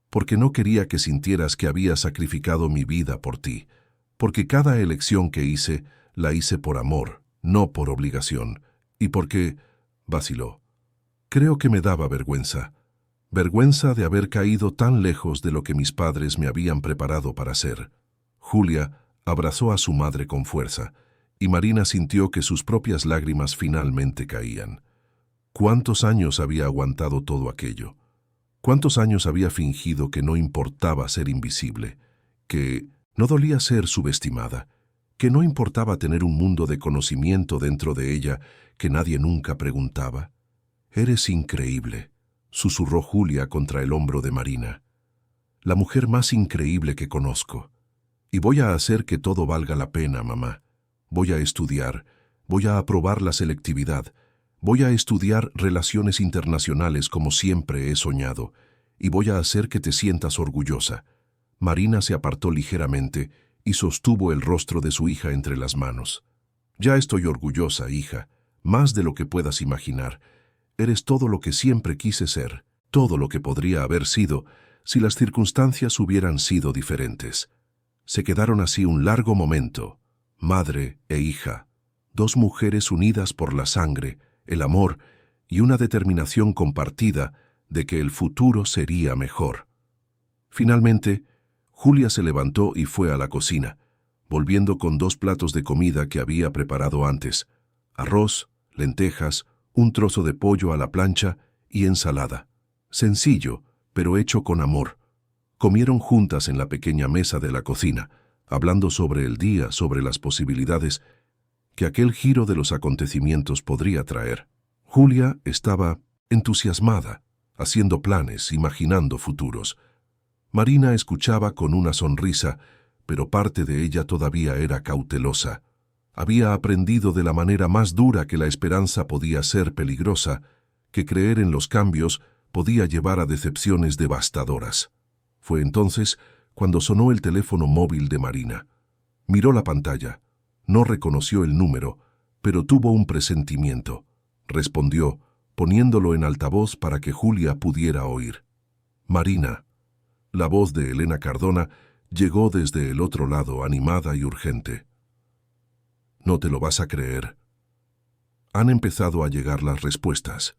«Porque no quería que sintieras que había sacrificado mi vida por ti, porque cada elección que hice, la hice por amor, no por obligación, y porque...». Vaciló. «Creo que me daba vergüenza. Vergüenza de haber caído tan lejos de lo que mis padres me habían preparado para ser». Julia abrazó a su madre con fuerza, y Marina sintió que sus propias lágrimas finalmente caían. ¿Cuántos años había aguantado todo aquello? ¿Cuántos años había fingido que no importaba ser invisible, que no dolía ser subestimada, que no importaba tener un mundo de conocimiento dentro de ella que nadie nunca preguntaba? «Eres increíble», susurró Julia contra el hombro de Marina. «La mujer más increíble que conozco. Y voy a hacer que todo valga la pena, mamá. Voy a estudiar, voy a aprobar la selectividad, voy a estudiar relaciones internacionales como siempre he soñado, y voy a hacer que te sientas orgullosa». Marina se apartó ligeramente y sostuvo el rostro de su hija entre las manos. «Ya estoy orgullosa, hija, más de lo que puedas imaginar. Eres todo lo que siempre quise ser, todo lo que podría haber sido si las circunstancias hubieran sido diferentes». Se quedaron así un largo momento, madre e hija, dos mujeres unidas por la sangre, el amor y una determinación compartida de que el futuro sería mejor. Finalmente, Julia se levantó y fue a la cocina, volviendo con 2 platos de comida que había preparado antes: arroz, lentejas, un trozo de pollo a la plancha y ensalada. Sencillo, pero hecho con amor. Comieron juntas en la pequeña mesa de la cocina, hablando sobre el día, sobre las posibilidades que aquel giro de los acontecimientos podría traer. Julia estaba entusiasmada, haciendo planes, imaginando futuros. Marina escuchaba con una sonrisa, pero parte de ella todavía era cautelosa. Había aprendido de la manera más dura que la esperanza podía ser peligrosa, que creer en los cambios podía llevar a decepciones devastadoras. Fue entonces cuando sonó el teléfono móvil de Marina. Miró la pantalla. No reconoció el número, pero tuvo un presentimiento. Respondió, poniéndolo en altavoz para que Julia pudiera oír. «Marina». La voz de Elena Cardona llegó desde el otro lado, animada y urgente. «No te lo vas a creer. Han empezado a llegar las respuestas».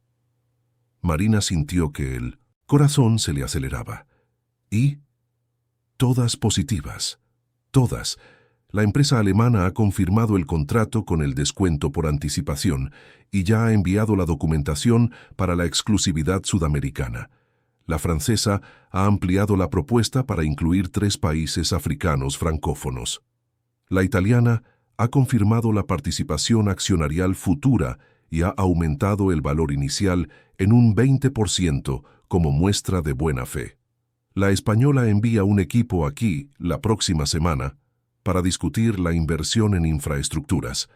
Marina sintió que el corazón se le aceleraba. «¿Y?» «Todas positivas. Todas. La empresa alemana ha confirmado el contrato con el descuento por anticipación y ya ha enviado la documentación para la exclusividad sudamericana. La francesa ha ampliado la propuesta para incluir 3 países africanos francófonos. La italiana ha confirmado la participación accionarial futura y ha aumentado el valor inicial en un 20% como muestra de buena fe. La española envía un equipo aquí la próxima semana para discutir la inversión en infraestructuras.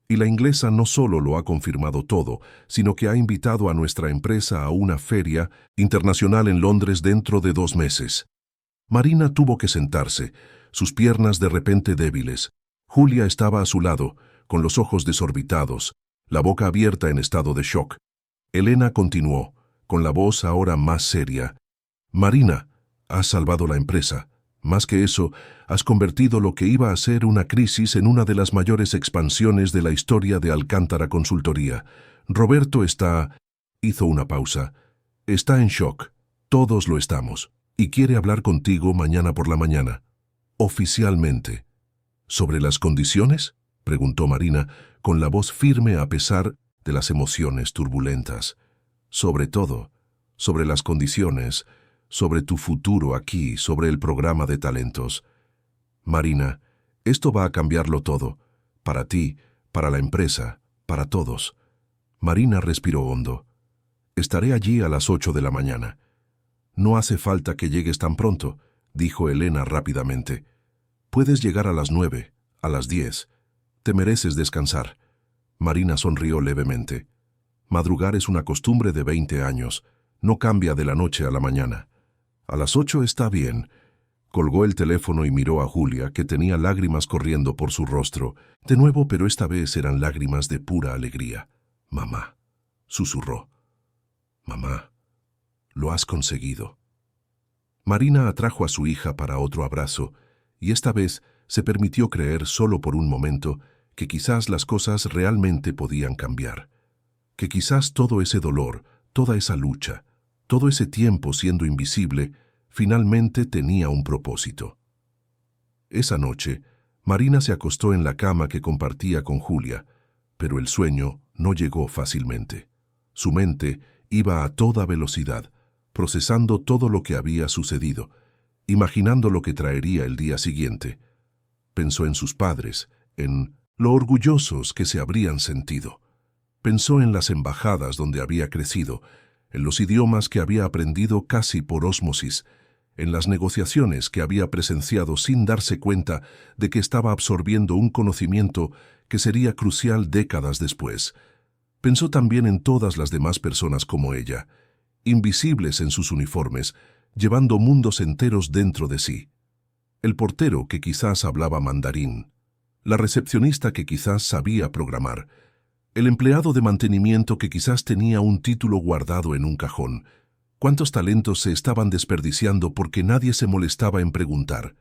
Y la inglesa no solo lo ha confirmado todo, sino que ha invitado a nuestra empresa a una feria internacional en Londres dentro de 2 meses. Marina tuvo que sentarse, sus piernas de repente débiles. Julia estaba a su lado, con los ojos desorbitados, la boca abierta en estado de shock. Elena continuó, con la voz ahora más seria. Marina, has salvado la empresa. Más que eso, has convertido lo que iba a ser una crisis en una de las mayores expansiones de la historia de Alcántara Consultoría. Roberto hizo una pausa. Está en shock. Todos lo estamos. Y quiere hablar contigo mañana por la mañana. Oficialmente. ¿Sobre las condiciones?, preguntó Marina, con la voz firme a pesar de las emociones turbulentas. Sobre todo, sobre las condiciones, sobre tu futuro aquí, sobre el programa de talentos. Marina, esto va a cambiarlo todo. Para ti, para la empresa, para todos. Marina respiró hondo. Estaré allí a las 8 de la mañana. No hace falta que llegues tan pronto, dijo Elena rápidamente. Puedes llegar a las 9, a las 10. Te mereces descansar. Marina sonrió levemente. Madrugar es una costumbre de 20 años. No cambia de la noche a la mañana. A las 8 está bien. Colgó el teléfono y miró a Julia, que tenía lágrimas corriendo por su rostro. De nuevo, pero esta vez eran lágrimas de pura alegría. Mamá, susurró. Mamá, lo has conseguido. Marina atrajo a su hija para otro abrazo, y esta vez se permitió creer solo por un momento que quizás las cosas realmente podían cambiar. Que quizás todo ese dolor, toda esa lucha, todo ese tiempo siendo invisible, finalmente tenía un propósito. Esa noche, Marina se acostó en la cama que compartía con Julia, pero el sueño no llegó fácilmente. Su mente iba a toda velocidad, procesando todo lo que había sucedido, imaginando lo que traería el día siguiente. Pensó en sus padres, en lo orgullosos que se habrían sentido. Pensó en las embajadas donde había crecido, en los idiomas que había aprendido casi por ósmosis, en las negociaciones que había presenciado sin darse cuenta de que estaba absorbiendo un conocimiento que sería crucial décadas después. Pensó también en todas las demás personas como ella, invisibles en sus uniformes, llevando mundos enteros dentro de sí. El portero que quizás hablaba mandarín, la recepcionista que quizás sabía programar, el empleado de mantenimiento que quizás tenía un título guardado en un cajón. ¿Cuántos talentos se estaban desperdiciando porque nadie se molestaba en preguntar?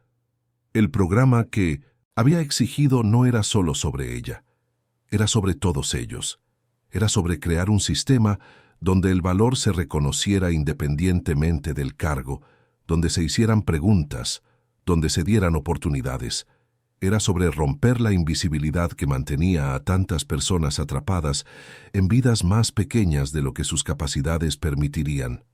El programa que había exigido no era solo sobre ella, era sobre todos ellos. Era sobre crear un sistema donde el valor se reconociera independientemente del cargo, donde se hicieran preguntas, donde se dieran oportunidades. Era sobre romper la invisibilidad que mantenía a tantas personas atrapadas en vidas más pequeñas de lo que sus capacidades permitirían.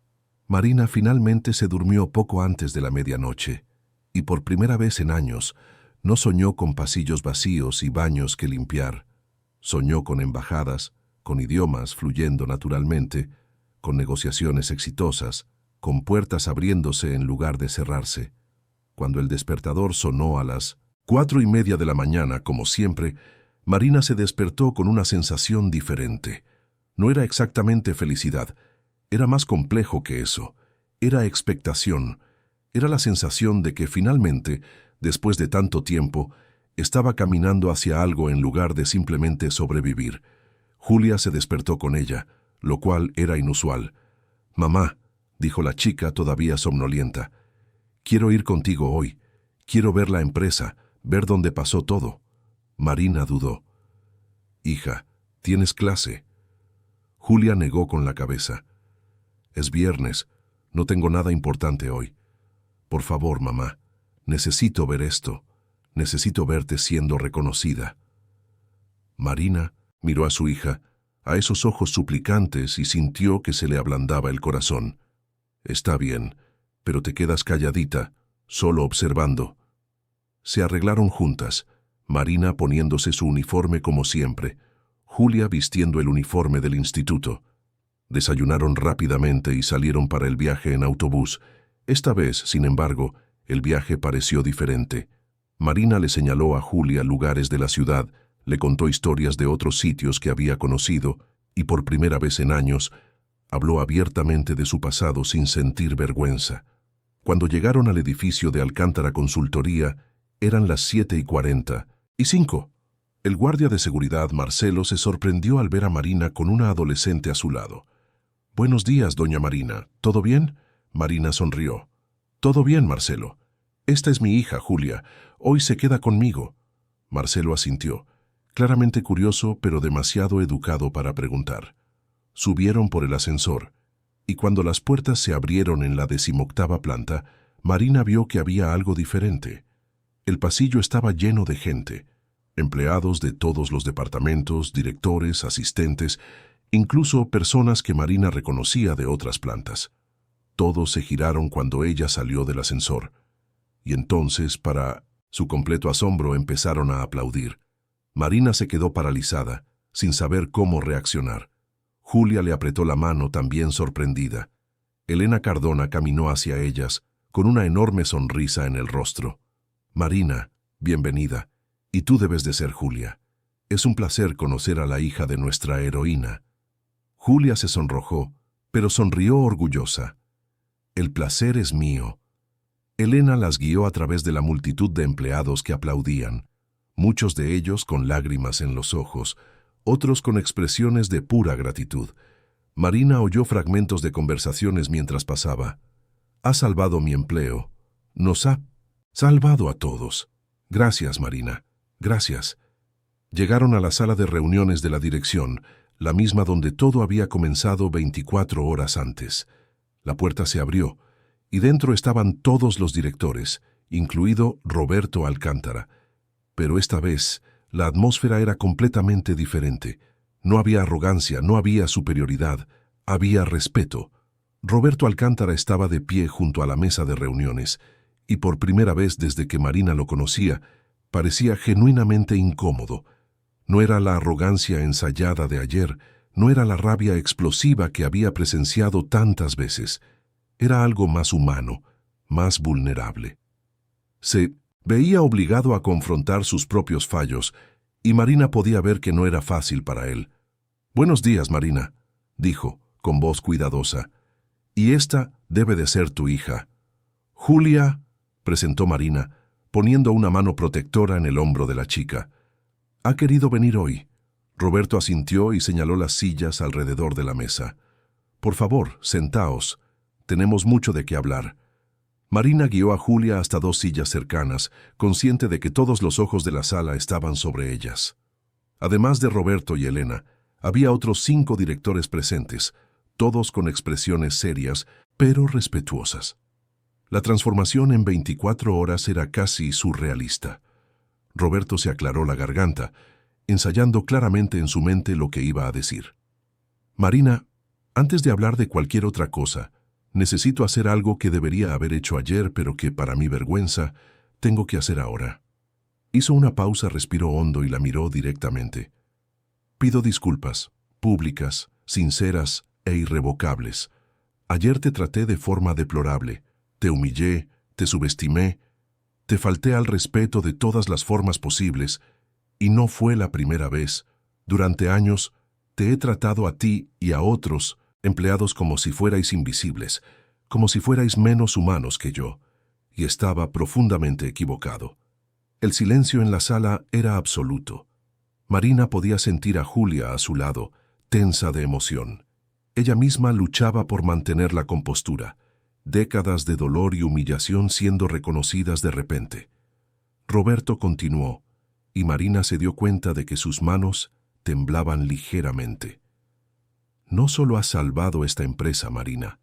Marina finalmente se durmió poco antes de la medianoche, y por primera vez en años no soñó con pasillos vacíos y baños que limpiar. Soñó con embajadas, con idiomas fluyendo naturalmente, con negociaciones exitosas, con puertas abriéndose en lugar de cerrarse. Cuando el despertador sonó a las 4:30 de la mañana, como siempre, Marina se despertó con una sensación diferente. No era exactamente felicidad, era más complejo que eso. Era expectación, era la sensación de que finalmente, después de tanto tiempo, estaba caminando hacia algo en lugar de simplemente sobrevivir. Julia se despertó con ella, lo cual era inusual. «Mamá», dijo la chica todavía somnolienta, «quiero ir contigo hoy. Quiero ver la empresa, ver dónde pasó todo». Marina dudó. «Hija, ¿tienes clase?» Julia negó con la cabeza. «Es viernes. No tengo nada importante hoy. Por favor, mamá, necesito ver esto. Necesito verte siendo reconocida. Marina miró a su hija, a esos ojos suplicantes, y sintió que se le ablandaba el corazón. Está bien, pero te quedas calladita, solo observando. Se arreglaron juntas, Marina poniéndose su uniforme como siempre, Julia vistiendo el uniforme del instituto. Desayunaron rápidamente y salieron para el viaje en autobús. Esta vez, sin embargo, el viaje pareció diferente. Marina le señaló a Julia lugares de la ciudad, le contó historias de otros sitios que había conocido y por primera vez en años habló abiertamente de su pasado sin sentir vergüenza. Cuando llegaron al edificio de Alcántara Consultoría, eran las 7:45. El guardia de seguridad, Marcelo, se sorprendió al ver a Marina con una adolescente a su lado. «Buenos días, doña Marina. ¿Todo bien?» Marina sonrió. «Todo bien, Marcelo. Esta es mi hija, Julia. Hoy se queda conmigo». Marcelo asintió, claramente curioso, pero demasiado educado para preguntar. Subieron por el ascensor, y cuando las puertas se abrieron en la 18ª planta, Marina vio que había algo diferente. El pasillo estaba lleno de gente, empleados de todos los departamentos, directores, asistentes, incluso personas que Marina reconocía de otras plantas. Todos se giraron cuando ella salió del ascensor, y entonces, para su completo asombro, empezaron a aplaudir. Marina se quedó paralizada, sin saber cómo reaccionar. Julia le apretó la mano, también sorprendida. Elena Cardona caminó hacia ellas, con una enorme sonrisa en el rostro. «Marina, bienvenida. Y tú debes de ser Julia. Es un placer conocer a la hija de nuestra heroína». Julia se sonrojó, pero sonrió orgullosa. «El placer es mío». Elena las guió a través de la multitud de empleados que aplaudían, muchos de ellos con lágrimas en los ojos, otros con expresiones de pura gratitud. Marina oyó fragmentos de conversaciones mientras pasaba. «Ha salvado mi empleo. Nos ha salvado a todos. Gracias, Marina. Gracias». Llegaron a la sala de reuniones de la dirección, la misma donde todo había comenzado 24 horas antes. La puerta se abrió, y dentro estaban todos los directores, incluido Roberto Alcántara. Pero esta vez, la atmósfera era completamente diferente. No había arrogancia, no había superioridad, había respeto. Roberto Alcántara estaba de pie junto a la mesa de reuniones, y por primera vez desde que Marina lo conocía, parecía genuinamente incómodo. No era la arrogancia ensayada de ayer, no era la rabia explosiva que había presenciado tantas veces. Era algo más humano, más vulnerable. Se veía obligado a confrontar sus propios fallos, y Marina podía ver que no era fácil para él. «Buenos días, Marina», dijo, con voz cuidadosa. «Y esta debe de ser tu hija». «Julia», presentó Marina, poniendo una mano protectora en el hombro de la chica. «Ha querido venir hoy». Roberto asintió y señaló las sillas alrededor de la mesa. «Por favor, sentaos. Tenemos mucho de qué hablar». Marina guió a Julia hasta 2 sillas cercanas, consciente de que todos los ojos de la sala estaban sobre ellas. Además de Roberto y Elena, había otros 5 directores presentes, todos con expresiones serias, pero respetuosas. La transformación en 24 horas era casi surrealista. Roberto se aclaró la garganta, ensayando claramente en su mente lo que iba a decir. «Marina, antes de hablar de cualquier otra cosa, necesito hacer algo que debería haber hecho ayer, pero que, para mi vergüenza, tengo que hacer ahora». Hizo una pausa, respiró hondo y la miró directamente. «Pido disculpas, públicas, sinceras e irrevocables. Ayer te traté de forma deplorable, te humillé, te subestimé, te falté al respeto de todas las formas posibles, y no fue la primera vez. Durante años, te he tratado a ti y a otros empleados como si fuerais invisibles, como si fuerais menos humanos que yo, y estaba profundamente equivocado». El silencio en la sala era absoluto. Marina podía sentir a Julia a su lado, tensa de emoción. Ella misma luchaba por mantener la compostura, décadas de dolor y humillación siendo reconocidas de repente. Roberto continuó, y Marina se dio cuenta de que sus manos temblaban ligeramente. «No solo has salvado esta empresa, Marina.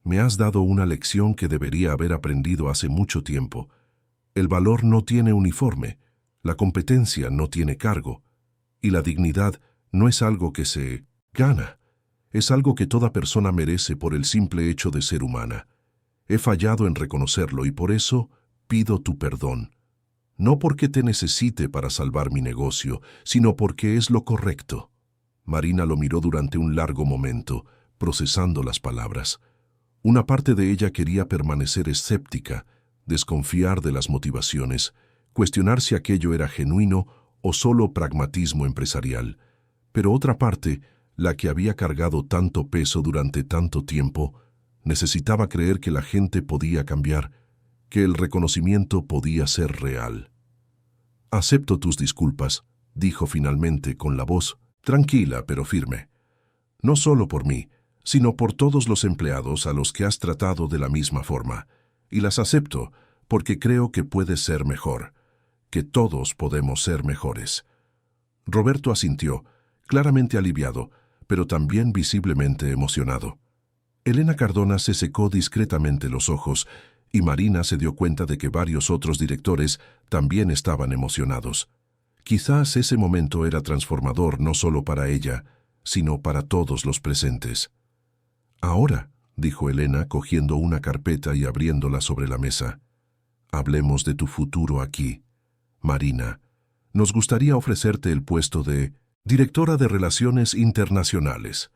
Me has dado una lección que debería haber aprendido hace mucho tiempo. El valor no tiene uniforme, la competencia no tiene cargo, y la dignidad no es algo que se gana, es algo que toda persona merece por el simple hecho de ser humana. He fallado en reconocerlo y por eso pido tu perdón. No porque te necesite para salvar mi negocio, sino porque es lo correcto. Marina lo miró durante un largo momento, procesando las palabras. Una parte de ella quería permanecer escéptica, desconfiar de las motivaciones, cuestionar si aquello era genuino o solo pragmatismo empresarial. Pero otra parte, la que había cargado tanto peso durante tanto tiempo, necesitaba creer que la gente podía cambiar, que el reconocimiento podía ser real. «Acepto tus disculpas», dijo finalmente con la voz tranquila pero firme. «No solo por mí, sino por todos los empleados a los que has tratado de la misma forma. Y las acepto porque creo que puedes ser mejor, que todos podemos ser mejores». Roberto asintió, claramente aliviado, pero también visiblemente emocionado. Elena Cardona se secó discretamente los ojos y Marina se dio cuenta de que varios otros directores también estaban emocionados. Quizás ese momento era transformador no solo para ella, sino para todos los presentes. «Ahora», dijo Elena, cogiendo una carpeta y abriéndola sobre la mesa, «hablemos de tu futuro aquí. Marina, nos gustaría ofrecerte el puesto de Directora de Relaciones Internacionales.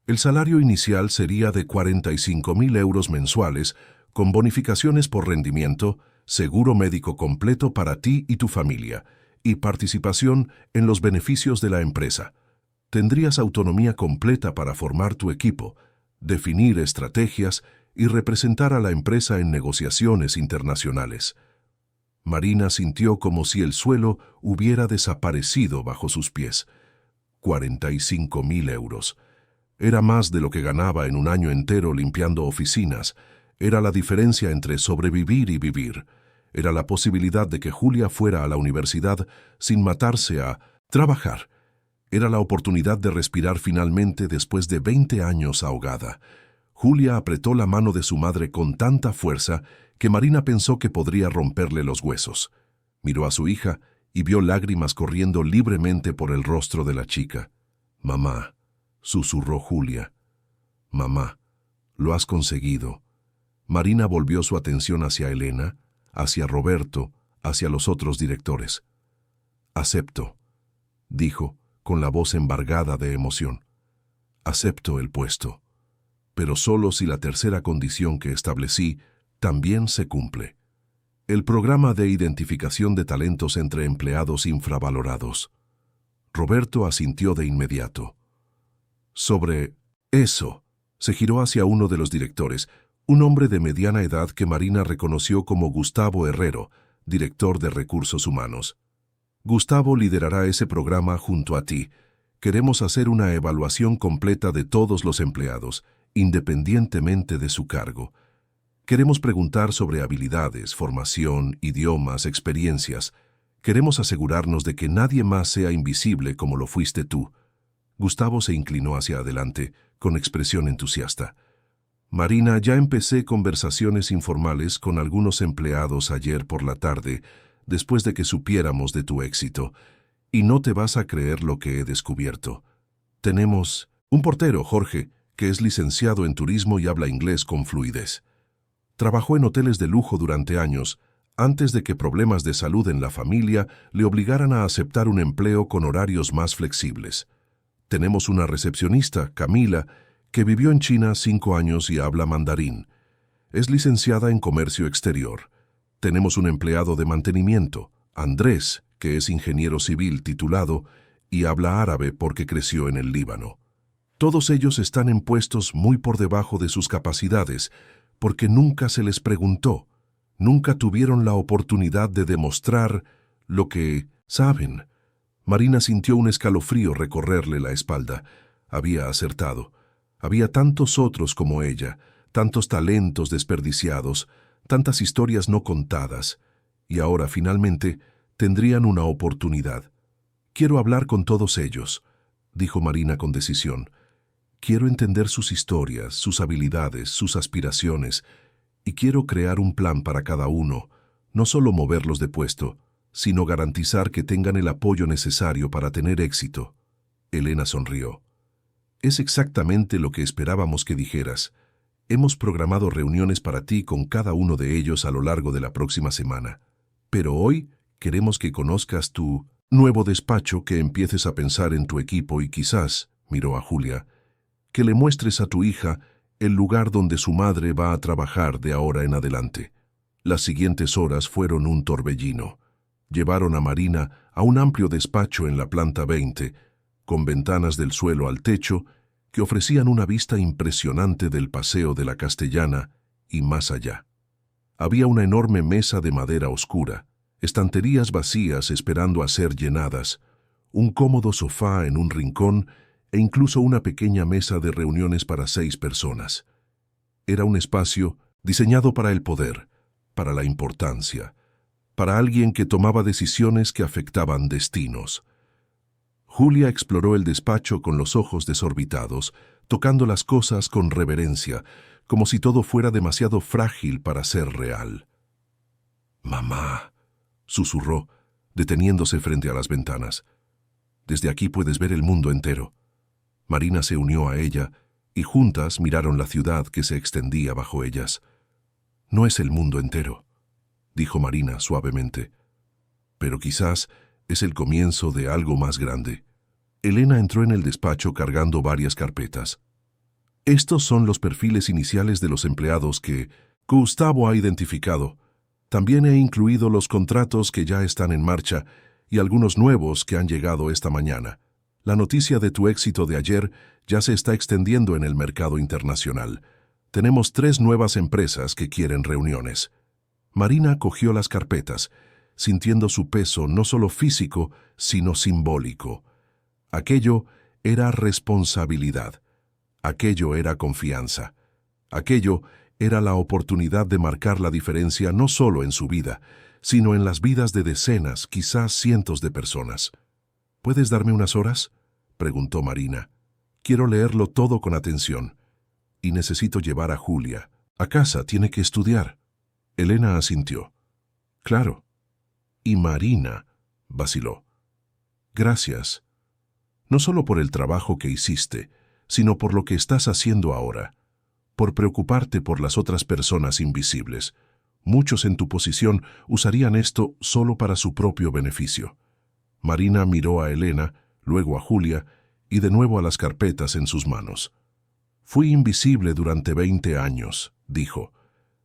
El salario inicial sería de 45.000 euros mensuales, con bonificaciones por rendimiento, seguro médico completo para ti y tu familia, y participación en los beneficios de la empresa. Tendrías autonomía completa para formar tu equipo, definir estrategias y representar a la empresa en negociaciones internacionales». Marina sintió como si el suelo hubiera desaparecido bajo sus pies. 45.000 euros. Era más de lo que ganaba en un año entero limpiando oficinas. Era la diferencia entre sobrevivir y vivir. Era la posibilidad de que Julia fuera a la universidad sin matarse a trabajar. Era la oportunidad de respirar finalmente después de 20 años ahogada. Julia apretó la mano de su madre con tanta fuerza que Marina pensó que podría romperle los huesos. Miró a su hija y vio lágrimas corriendo libremente por el rostro de la chica. «Mamá», susurró Julia. «Mamá, lo has conseguido». Marina volvió su atención hacia Elena, hacia Roberto, hacia los otros directores. «Acepto», dijo, con la voz embargada de emoción. «Acepto el puesto, pero solo si la tercera condición que establecí también se cumple. El programa de identificación de talentos entre empleados infravalorados». Roberto asintió de inmediato. «Sobre eso», se giró hacia uno de los directores, un hombre de mediana edad que Marina reconoció como Gustavo Herrero, director de Recursos Humanos. «Gustavo liderará ese programa junto a ti. Queremos hacer una evaluación completa de todos los empleados, independientemente de su cargo. Queremos preguntar sobre habilidades, formación, idiomas, experiencias. Queremos asegurarnos de que nadie más sea invisible como lo fuiste tú». Gustavo se inclinó hacia adelante, con expresión entusiasta. «Marina, ya empecé conversaciones informales con algunos empleados ayer por la tarde, después de que supiéramos de tu éxito, y no te vas a creer lo que he descubierto. Tenemos un portero, Jorge, que es licenciado en turismo y habla inglés con fluidez. Trabajó en hoteles de lujo durante años, antes de que problemas de salud en la familia le obligaran a aceptar un empleo con horarios más flexibles. Tenemos una recepcionista, Camila, que vivió en China 5 años y habla mandarín. Es licenciada en comercio exterior. Tenemos un empleado de mantenimiento, Andrés, que es ingeniero civil titulado y habla árabe porque creció en el Líbano. Todos ellos están en puestos muy por debajo de sus capacidades, porque nunca se les preguntó, nunca tuvieron la oportunidad de demostrar lo que saben». Marina sintió un escalofrío recorrerle la espalda. Había acertado. Había tantos otros como ella, tantos talentos desperdiciados, tantas historias no contadas, y ahora finalmente tendrían una oportunidad. «Quiero hablar con todos ellos», dijo Marina con decisión. «Quiero entender sus historias, sus habilidades, sus aspiraciones, y quiero crear un plan para cada uno, No solo moverlos de puesto, sino garantizar que tengan el apoyo necesario para tener éxito. Elena sonrió. Es exactamente lo que esperábamos que dijeras. Hemos programado reuniones para ti con cada uno de ellos a lo largo de la próxima semana. Pero hoy queremos que conozcas tu nuevo despacho, que empieces a pensar en tu equipo y quizás, miró a Julia, que le muestres a tu hija el lugar donde su madre va a trabajar de ahora en adelante. Las siguientes horas fueron un torbellino. Llevaron a Marina a un amplio despacho en la planta 20, con ventanas del suelo al techo, que ofrecían una vista impresionante del Paseo de la Castellana y más allá. Había una enorme mesa de madera oscura, estanterías vacías esperando a ser llenadas, un cómodo sofá en un rincón e incluso una pequeña mesa de reuniones para 6 personas. Era un espacio diseñado para el poder, para la importancia, para alguien que tomaba decisiones que afectaban destinos. Julia exploró el despacho con los ojos desorbitados, tocando las cosas con reverencia, como si todo fuera demasiado frágil para ser real. «Mamá», susurró, deteniéndose frente a las ventanas. «Desde aquí puedes ver el mundo entero». Marina se unió a ella y juntas miraron la ciudad que se extendía bajo ellas. «No es el mundo entero», dijo Marina suavemente, «pero quizás es el comienzo de algo más grande». Elena entró en el despacho cargando varias carpetas. «Estos son los perfiles iniciales de los empleados que Gustavo ha identificado. También he incluido los contratos que ya están en marcha y algunos nuevos que han llegado esta mañana. La noticia de tu éxito de ayer ya se está extendiendo en el mercado internacional. Tenemos 3 nuevas empresas que quieren reuniones». Marina cogió las carpetas, sintiendo su peso no solo físico, sino simbólico. Aquello era responsabilidad. Aquello era confianza. Aquello era la oportunidad de marcar la diferencia no solo en su vida, sino en las vidas de decenas, quizás cientos de personas. «¿Puedes darme unas horas?», preguntó Marina. «Quiero leerlo todo con atención. Y necesito llevar a Julia. A casa, tiene que estudiar». Elena asintió. «Claro». Y Marina vaciló. «Gracias. No solo por el trabajo que hiciste, sino por lo que estás haciendo ahora, por preocuparte por las otras personas invisibles. Muchos en tu posición usarían esto solo para su propio beneficio». Marina miró a Elena, luego a Julia y de nuevo a las carpetas en sus manos. «Fui invisible durante 20 años», dijo.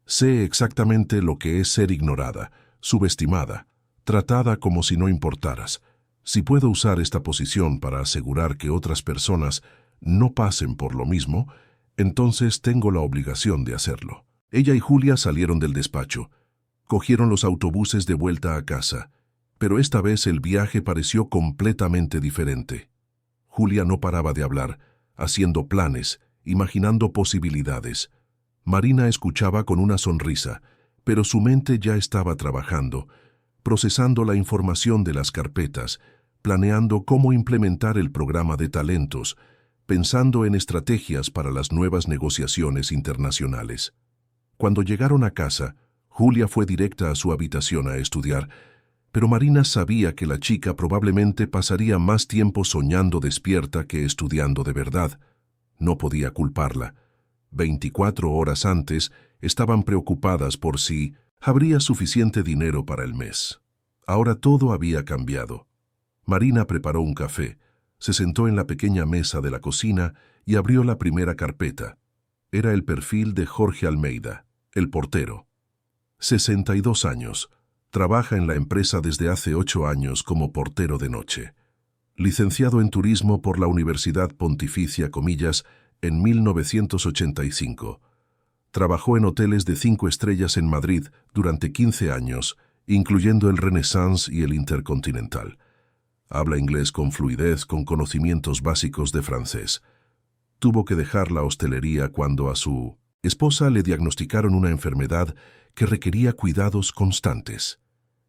«Sé exactamente lo que es ser ignorada, subestimada, tratada como si no importaras. Si puedo usar esta posición para asegurar que otras personas no pasen por lo mismo, entonces tengo la obligación de hacerlo». Ella y Julia salieron del despacho. Cogieron los autobuses de vuelta a casa, pero esta vez el viaje pareció completamente diferente. Julia no paraba de hablar, haciendo planes, imaginando posibilidades. Marina escuchaba con una sonrisa, pero su mente ya estaba trabajando, procesando la información de las carpetas, planeando cómo implementar el programa de talentos, pensando en estrategias para las nuevas negociaciones internacionales. Cuando llegaron a casa, Julia fue directa a su habitación a estudiar, pero Marina sabía que la chica probablemente pasaría más tiempo soñando despierta que estudiando de verdad. No podía culparla. 24 horas antes estaban preocupadas por si habría suficiente dinero para el mes. Ahora todo había cambiado. Marina preparó un café, se sentó en la pequeña mesa de la cocina y abrió la primera carpeta. Era el perfil de Jorge Almeida, el portero. 62 años. Trabaja en la empresa desde hace 8 años como portero de noche. Licenciado en Turismo por la Universidad Pontificia Comillas en 1985. Trabajó en hoteles de 5 estrellas en Madrid durante 15 años, incluyendo el Renaissance y el Intercontinental. Habla inglés con fluidez, con conocimientos básicos de francés. Tuvo que dejar la hostelería cuando a su esposa le diagnosticaron una enfermedad que requería cuidados constantes.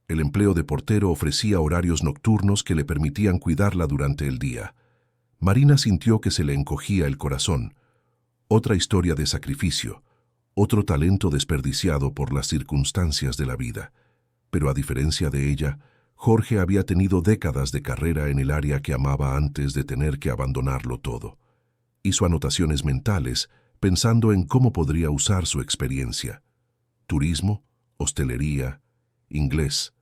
El empleo de portero ofrecía horarios nocturnos que le permitían cuidarla durante el día. Marina sintió que se le encogía el corazón. Otra historia de sacrificio, otro talento desperdiciado por las circunstancias de la vida. Pero a diferencia de ella, Jorge había tenido décadas de carrera en el área que amaba antes de tener que abandonarlo todo. Hizo anotaciones mentales, pensando en cómo podría usar su experiencia. Turismo, hostelería, inglés.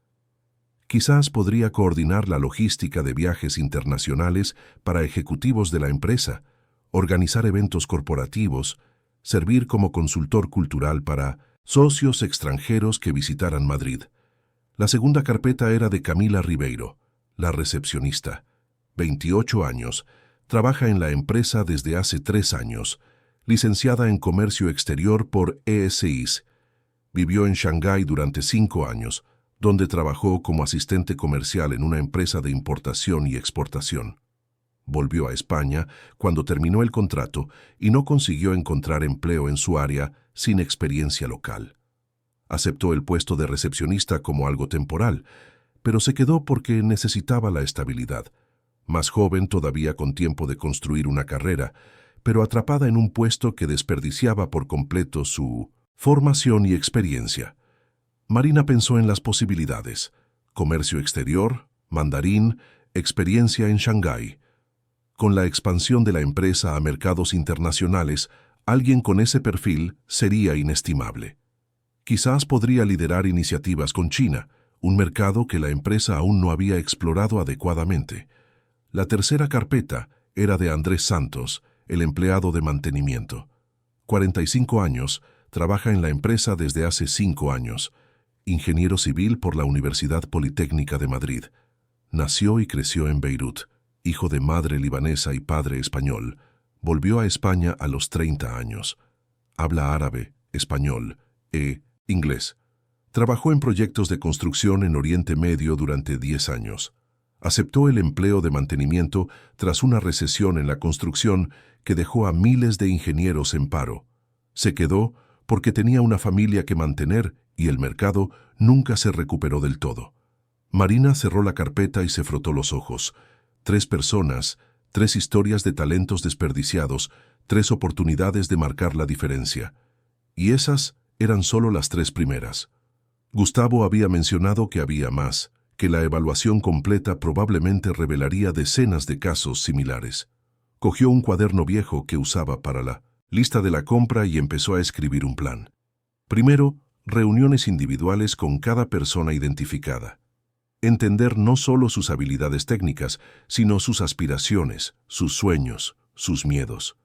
Quizás podría coordinar la logística de viajes internacionales para ejecutivos de la empresa, organizar eventos corporativos, servir como consultor cultural para socios extranjeros que visitaran Madrid. La segunda carpeta era de Camila Ribeiro, la recepcionista. 28 años, trabaja en la empresa desde hace 3 años, licenciada en Comercio Exterior por ESIS. Vivió en Shanghái durante 5 años, donde trabajó como asistente comercial en una empresa de importación y exportación. Volvió a España cuando terminó el contrato y no consiguió encontrar empleo en su área sin experiencia local. Aceptó el puesto de recepcionista como algo temporal, pero se quedó porque necesitaba la estabilidad. Más joven todavía con tiempo de construir una carrera, pero atrapada en un puesto que desperdiciaba por completo su formación y experiencia. Marina pensó en las posibilidades: comercio exterior, mandarín, experiencia en Shanghái. Con la expansión de la empresa a mercados internacionales, alguien con ese perfil sería inestimable. Quizás podría liderar iniciativas con China, un mercado que la empresa aún no había explorado adecuadamente. La tercera carpeta era de Andrés Santos, el empleado de mantenimiento. 45 años, trabaja en la empresa desde hace 5 años. Ingeniero civil por la Universidad Politécnica de Madrid. Nació y creció en Beirut, hijo de madre libanesa y padre español. Volvió a España a los 30 años. Habla árabe, español e inglés. Trabajó en proyectos de construcción en Oriente Medio durante 10 años. Aceptó el empleo de mantenimiento tras una recesión en la construcción que dejó a miles de ingenieros en paro. Se quedó porque tenía una familia que mantener y el mercado nunca se recuperó del todo. Marina cerró la carpeta y se frotó los ojos. 3 personas, 3 historias de talentos desperdiciados, 3 oportunidades de marcar la diferencia. Y esas eran solo las 3 primeras. Gustavo había mencionado que había más, que la evaluación completa probablemente revelaría decenas de casos similares. Cogió un cuaderno viejo que usaba para la lista de la compra y empezó a escribir un plan. Primero, reuniones individuales con cada persona identificada. Entender no solo sus habilidades técnicas, sino sus aspiraciones, sus sueños, sus miedos.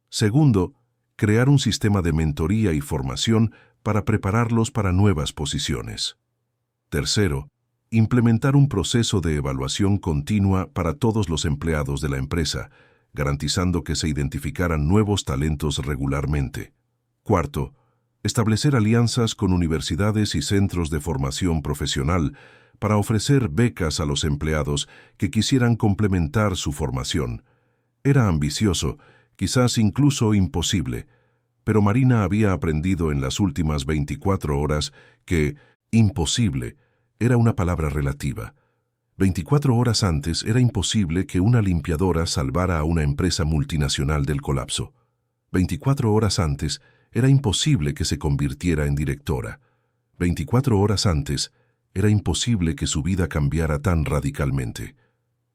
Segundo, crear un sistema de mentoría y formación para prepararlos para nuevas posiciones. Tercero, implementar un proceso de evaluación continua para todos los empleados de la empresa, garantizando que se identificaran nuevos talentos regularmente. Cuarto, establecer alianzas con universidades y centros de formación profesional para ofrecer becas a los empleados que quisieran complementar su formación. Era ambicioso, quizás incluso imposible, pero Marina había aprendido en las últimas 24 horas que imposible era una palabra relativa. 24 horas antes era imposible que una limpiadora salvara a una empresa multinacional del colapso. 24 horas antes era imposible que se convirtiera en directora. 24 horas antes era imposible que su vida cambiara tan radicalmente.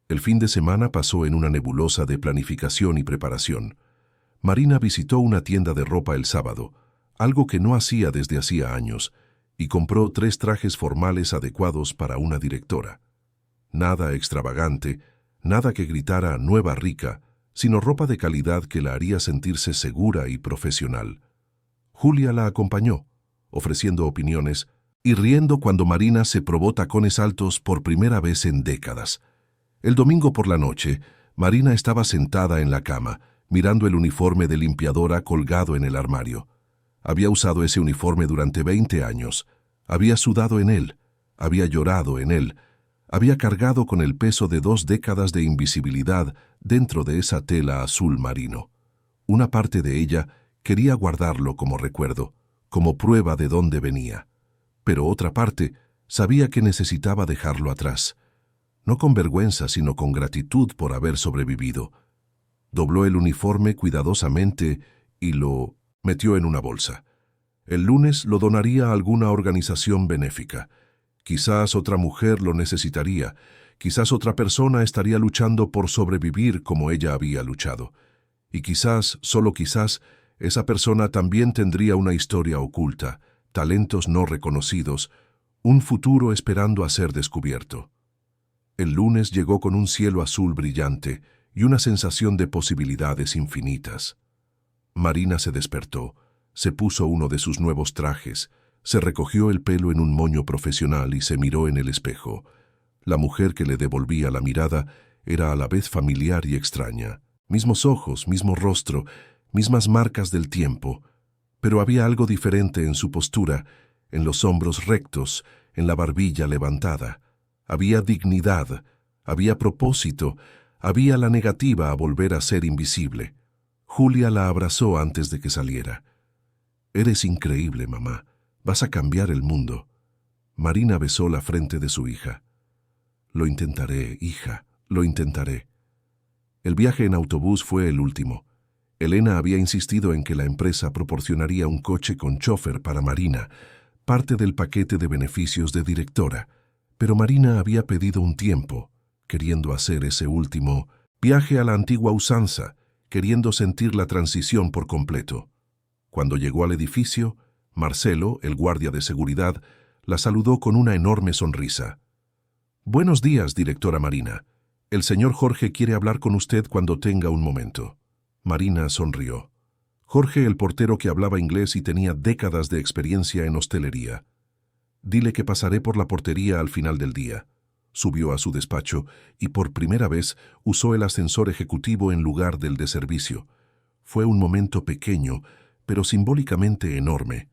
El fin de semana pasó en una nebulosa de planificación y preparación. Marina visitó una tienda de ropa el sábado, algo que no hacía desde hacía años, y compró 3 trajes formales adecuados para una directora. Nada extravagante, nada que gritara nueva rica, sino ropa de calidad que la haría sentirse segura y profesional. Julia la acompañó, ofreciendo opiniones y riendo cuando Marina se probó tacones altos por primera vez en décadas. El domingo por la noche, Marina estaba sentada en la cama, mirando el uniforme de limpiadora colgado en el armario. Había usado ese uniforme durante 20 años. Había sudado en él, había llorado en él, había cargado con el peso de 2 décadas de invisibilidad dentro de esa tela azul marino. Una parte de ella quería guardarlo como recuerdo, como prueba de dónde venía. Pero otra parte sabía que necesitaba dejarlo atrás. No con vergüenza, sino con gratitud por haber sobrevivido. Dobló el uniforme cuidadosamente y lo metió en una bolsa. El lunes lo donaría a alguna organización benéfica. Quizás otra mujer lo necesitaría. Quizás otra persona estaría luchando por sobrevivir como ella había luchado. Y quizás, solo quizás, esa persona también tendría una historia oculta, talentos no reconocidos, un futuro esperando a ser descubierto. El lunes llegó con un cielo azul brillante y una sensación de posibilidades infinitas. Marina se despertó, se puso uno de sus nuevos trajes, se recogió el pelo en un moño profesional y se miró en el espejo. La mujer que le devolvía la mirada era a la vez familiar y extraña. Mismos ojos, mismo rostro, mismas marcas del tiempo, pero había algo diferente en su postura, en los hombros rectos, en la barbilla levantada. Había dignidad, había propósito, había la negativa a volver a ser invisible. Julia la abrazó antes de que saliera. «Eres increíble, mamá. Vas a cambiar el mundo». Marina besó la frente de su hija. «Lo intentaré, hija, lo intentaré». El viaje en autobús fue el último. Elena había insistido en que la empresa proporcionaría un coche con chofer para Marina, parte del paquete de beneficios de directora, pero Marina había pedido un tiempo, queriendo hacer ese último viaje a la antigua usanza, queriendo sentir la transición por completo. Cuando llegó al edificio, Marcelo, el guardia de seguridad, la saludó con una enorme sonrisa. «Buenos días, directora Marina. El señor Jorge quiere hablar con usted cuando tenga un momento». Marina sonrió. Jorge, el portero que hablaba inglés y tenía décadas de experiencia en hostelería. «Dile que pasaré por la portería al final del día». Subió a su despacho y por primera vez usó el ascensor ejecutivo en lugar del de servicio. Fue un momento pequeño, pero simbólicamente enorme.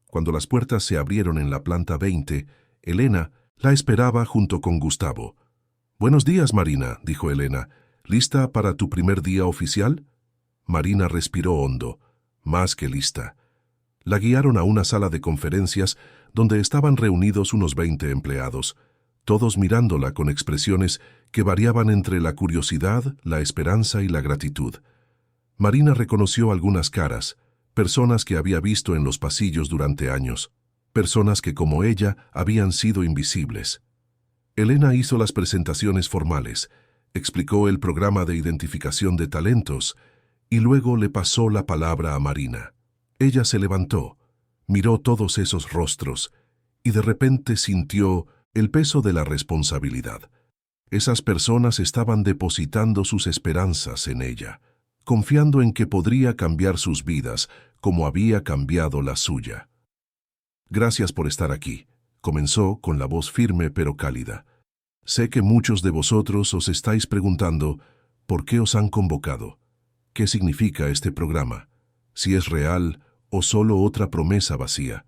Cuando las puertas se abrieron en la planta 20, Elena la esperaba junto con Gustavo. «Buenos días, Marina», dijo Elena. «¿Lista para tu primer día oficial?» Marina respiró hondo. Más que lista. La guiaron a una sala de conferencias donde estaban reunidos unos 20 empleados, todos mirándola con expresiones que variaban entre la curiosidad, la esperanza y la gratitud. Marina reconoció algunas caras, personas que había visto en los pasillos durante años, personas que como ella habían sido invisibles. Elena hizo las presentaciones formales, explicó el programa de identificación de talentos y luego le pasó la palabra a Marina. Ella se levantó, miró todos esos rostros y de repente sintió el peso de la responsabilidad. Esas personas estaban depositando sus esperanzas en ella, confiando en que podría cambiar sus vidas como había cambiado la suya. «Gracias por estar aquí», comenzó con la voz firme pero cálida. «Sé que muchos de vosotros os estáis preguntando ¿por qué os han convocado? ¿Qué significa este programa? Si es real o solo otra promesa vacía.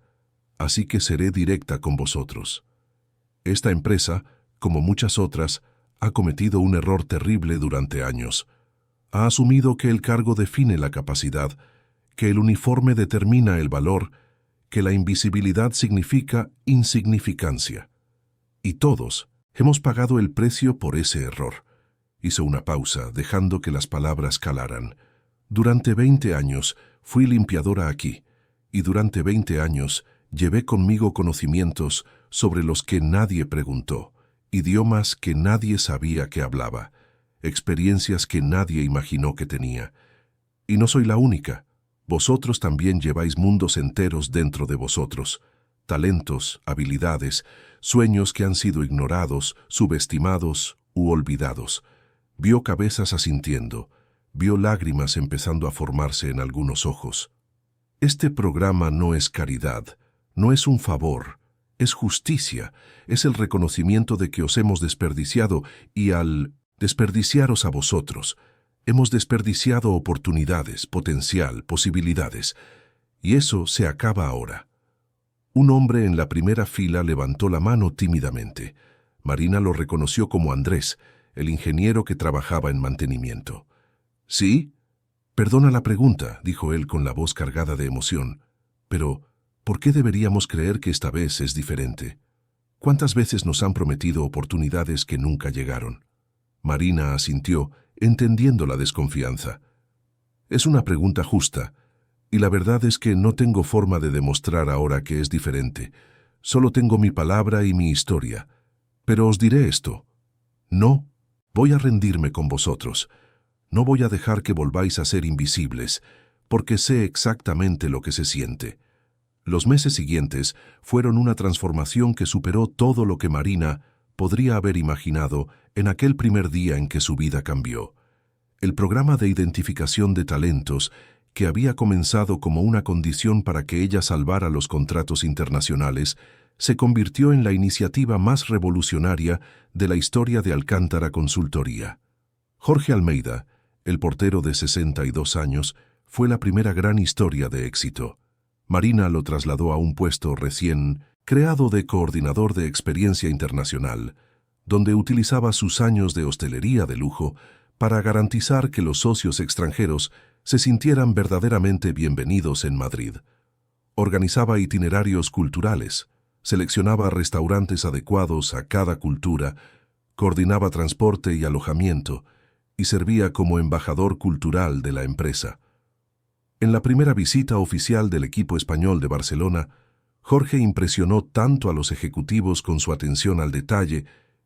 Así que seré directa con vosotros. Esta empresa, como muchas otras, ha cometido un error terrible durante años. Ha asumido que el cargo define la capacidad, que el uniforme determina el valor, que la invisibilidad significa insignificancia. Y todos hemos pagado el precio por ese error». Hizo una pausa, dejando que las palabras calaran. «Durante 20 años fui limpiadora aquí, y durante 20 años llevé conmigo conocimientos sobre los que nadie preguntó, idiomas que nadie sabía que hablaba, experiencias que nadie imaginó que tenía. Y no soy la única. Vosotros también lleváis mundos enteros dentro de vosotros, talentos, habilidades, sueños que han sido ignorados, subestimados u olvidados». Vio cabezas asintiendo, vio lágrimas empezando a formarse en algunos ojos. «Este programa no es caridad, no es un favor, es justicia, es el reconocimiento de que os hemos desperdiciado y al desperdiciaros a vosotros, hemos desperdiciado oportunidades, potencial, posibilidades. Y eso se acaba ahora». Un hombre en la primera fila levantó la mano tímidamente. Marina lo reconoció como Andrés, el ingeniero que trabajaba en mantenimiento. «¿Sí? Perdona la pregunta», dijo él con la voz cargada de emoción. «Pero, ¿por qué deberíamos creer que esta vez es diferente? ¿Cuántas veces nos han prometido oportunidades que nunca llegaron?» Marina asintió, entendiendo la desconfianza. «Es una pregunta justa, y la verdad es que no tengo forma de demostrar ahora que es diferente. Solo tengo mi palabra y mi historia. Pero os diré esto. No voy a rendirme con vosotros. No voy a dejar que volváis a ser invisibles, porque sé exactamente lo que se siente. Los meses siguientes fueron una transformación que superó todo lo que Marina podría haber imaginado en aquel primer día en que su vida cambió. El programa de identificación de talentos, que había comenzado como una condición para que ella salvara los contratos internacionales, se convirtió en la iniciativa más revolucionaria de la historia de Alcántara Consultoría. Jorge Almeida, el portero de 62 años, fue la primera gran historia de éxito. Marina lo trasladó a un puesto recién creado de coordinador de experiencia internacional, donde utilizaba sus años de hostelería de lujo para garantizar que los socios extranjeros se sintieran verdaderamente bienvenidos en Madrid. Organizaba itinerarios culturales, seleccionaba restaurantes adecuados a cada cultura, coordinaba transporte y alojamiento, y servía como embajador cultural de la empresa. En la primera visita oficial del equipo español de Barcelona, Jorge impresionó tanto a los ejecutivos con su atención al detalle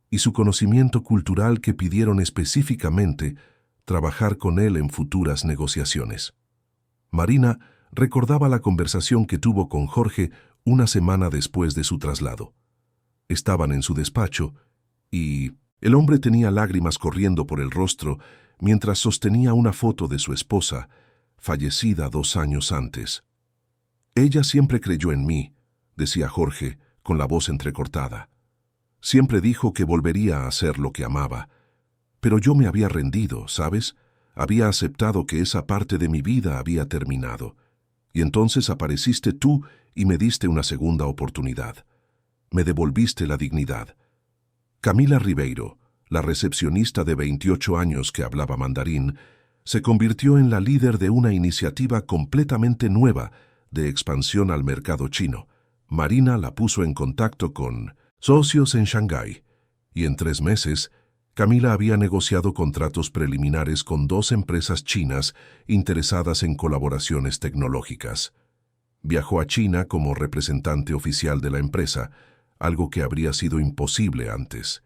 y su conocimiento cultural que pidieron específicamente trabajar con él en futuras negociaciones. Marina recordaba la conversación que tuvo con Jorge una semana después de su traslado. Estaban en su despacho y el hombre tenía lágrimas corriendo por el rostro mientras sostenía una foto de su esposa, fallecida 2 años antes. «Ella siempre creyó en mí», decía Jorge, con la voz entrecortada. «Siempre dijo que volvería a hacer lo que amaba. Pero yo me había rendido, ¿sabes? Había aceptado que esa parte de mi vida había terminado. Y entonces apareciste tú y me diste una segunda oportunidad. Me devolviste la dignidad». Camila Ribeiro, la recepcionista de 28 años que hablaba mandarín, se convirtió en la líder de una iniciativa completamente nueva de expansión al mercado chino. Marina la puso en contacto con socios en Shanghái, y en 3 meses, Camila había negociado contratos preliminares con 2 empresas chinas interesadas en colaboraciones tecnológicas. Viajó a China como representante oficial de la empresa, algo que habría sido imposible antes.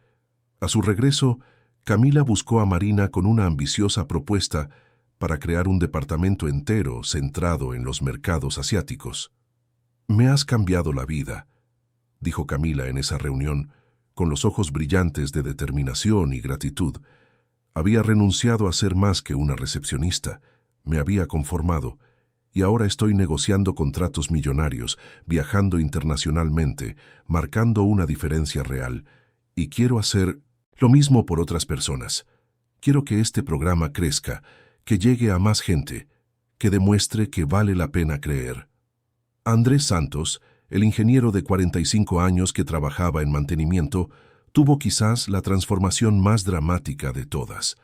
A su regreso, Camila buscó a Marina con una ambiciosa propuesta para crear un departamento entero centrado en los mercados asiáticos. «Me has cambiado la vida», dijo Camila en esa reunión, con los ojos brillantes de determinación y gratitud. Había renunciado a ser más que una recepcionista, me había conformado, y ahora estoy negociando contratos millonarios, viajando internacionalmente, marcando una diferencia real, y quiero hacer lo mismo por otras personas. Quiero que este programa crezca, que llegue a más gente, que demuestre que vale la pena creer. Andrés Santos, el ingeniero de 45 años que trabajaba en mantenimiento, tuvo quizás la transformación más dramática de todas.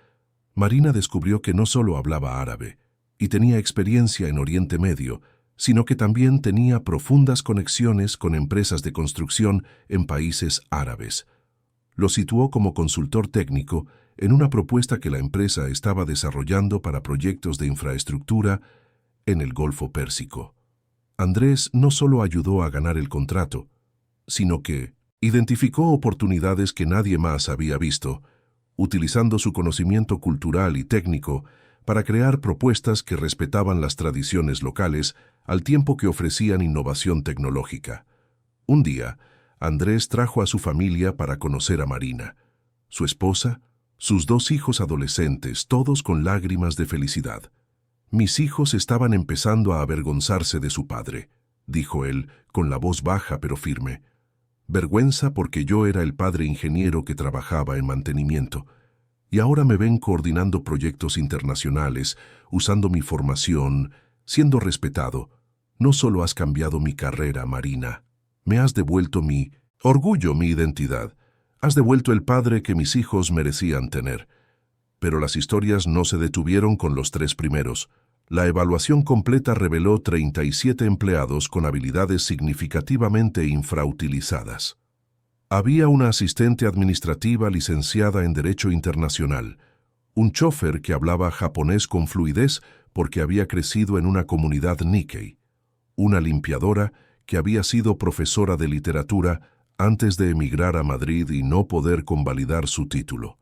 Marina descubrió que no solo hablaba árabe y tenía experiencia en Oriente Medio, sino que también tenía profundas conexiones con empresas de construcción en países árabes. Lo situó como consultor técnico en una propuesta que la empresa estaba desarrollando para proyectos de infraestructura en el Golfo Pérsico. Andrés no solo ayudó a ganar el contrato, sino que identificó oportunidades que nadie más había visto, utilizando su conocimiento cultural y técnico para crear propuestas que respetaban las tradiciones locales al tiempo que ofrecían innovación tecnológica. Un día, Andrés trajo a su familia para conocer a Marina, su esposa, sus 2 hijos adolescentes, todos con lágrimas de felicidad. «Mis hijos estaban empezando a avergonzarse de su padre», dijo él, con la voz baja pero firme. «Vergüenza porque yo era el padre ingeniero que trabajaba en mantenimiento. Y ahora me ven coordinando proyectos internacionales, usando mi formación, siendo respetado. No solo has cambiado mi carrera, Marina. Me has devuelto mi orgullo, mi identidad. Has devuelto el padre que mis hijos merecían tener». Pero las historias no se detuvieron con los 3 primeros. La evaluación completa reveló 37 empleados con habilidades significativamente infrautilizadas. Había una asistente administrativa licenciada en Derecho Internacional, un chófer que hablaba japonés con fluidez porque había crecido en una comunidad Nikkei, una limpiadora que había sido profesora de literatura antes de emigrar a Madrid y no poder convalidar su título.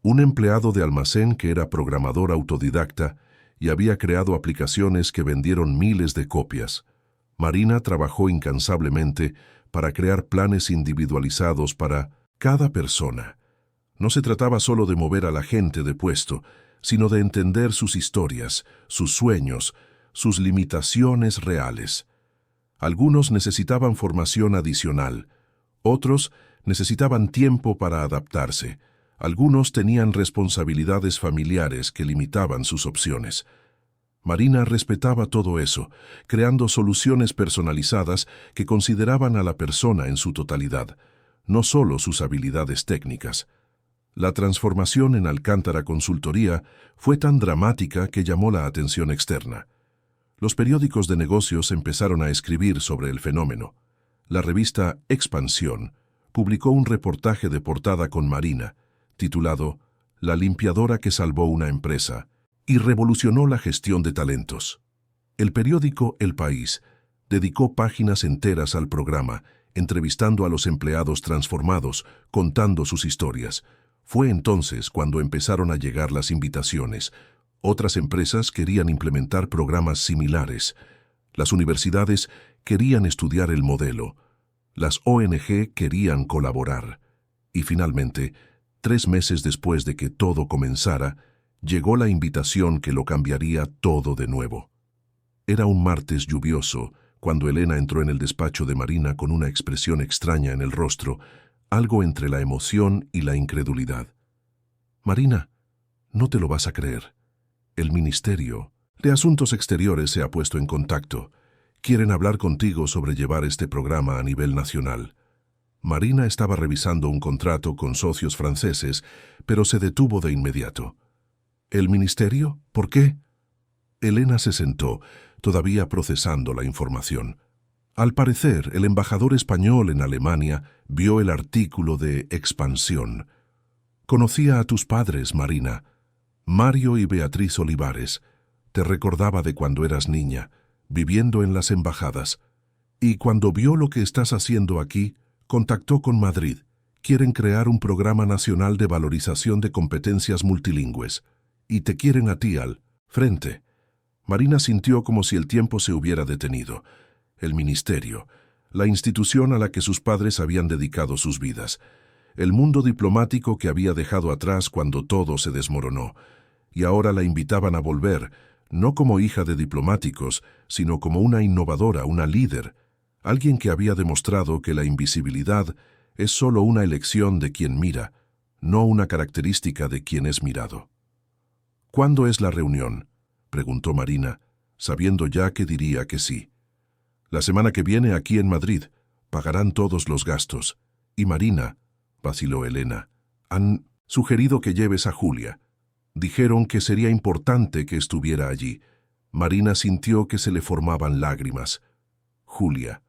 Un empleado de almacén que era programador autodidacta y había creado aplicaciones que vendieron miles de copias. Marina trabajó incansablemente para crear planes individualizados para cada persona. No se trataba solo de mover a la gente de puesto, sino de entender sus historias, sus sueños, sus limitaciones reales. Algunos necesitaban formación adicional, otros necesitaban tiempo para adaptarse, algunos tenían responsabilidades familiares que limitaban sus opciones. Marina respetaba todo eso, creando soluciones personalizadas que consideraban a la persona en su totalidad, no solo sus habilidades técnicas. La transformación en Alcántara Consultoría fue tan dramática que llamó la atención externa. Los periódicos de negocios empezaron a escribir sobre el fenómeno. La revista Expansión publicó un reportaje de portada con Marina, titulado La limpiadora que salvó una empresa, y revolucionó la gestión de talentos. El periódico El País dedicó páginas enteras al programa, entrevistando a los empleados transformados, contando sus historias. Fue entonces cuando empezaron a llegar las invitaciones. Otras empresas querían implementar programas similares. Las universidades querían estudiar el modelo. Las ONG querían colaborar. Y finalmente, 3 meses después de que todo comenzara, llegó la invitación que lo cambiaría todo de nuevo. Era un martes lluvioso, cuando Elena entró en el despacho de Marina con una expresión extraña en el rostro, algo entre la emoción y la incredulidad. «Marina, no te lo vas a creer. El Ministerio de Asuntos Exteriores se ha puesto en contacto. Quieren hablar contigo sobre llevar este programa a nivel nacional». Marina estaba revisando un contrato con socios franceses, pero se detuvo de inmediato. «¿El Ministerio? ¿Por qué?» Elena se sentó, todavía procesando la información. Al parecer, el embajador español en Alemania vio el artículo de Expansión. «Conocía a tus padres, Marina. Mario y Beatriz Olivares. Te recordaba de cuando eras niña, viviendo en las embajadas. Y cuando vio lo que estás haciendo aquí, contactó con Madrid. Quieren crear un programa nacional de valorización de competencias multilingües. Y te quieren a ti al frente». Marina sintió como si el tiempo se hubiera detenido. El ministerio, la institución a la que sus padres habían dedicado sus vidas, el mundo diplomático que había dejado atrás cuando todo se desmoronó, y ahora la invitaban a volver, no como hija de diplomáticos, sino como una innovadora, una líder, alguien que había demostrado que la invisibilidad es solo una elección de quien mira, no una característica de quien es mirado. «¿Cuándo es la reunión?», preguntó Marina, sabiendo ya que diría que sí. «La semana que viene aquí en Madrid. Pagarán todos los gastos. Y Marina», vaciló Elena, «han sugerido que lleves a Julia. Dijeron que sería importante que estuviera allí». Marina sintió que se le formaban lágrimas. Julia,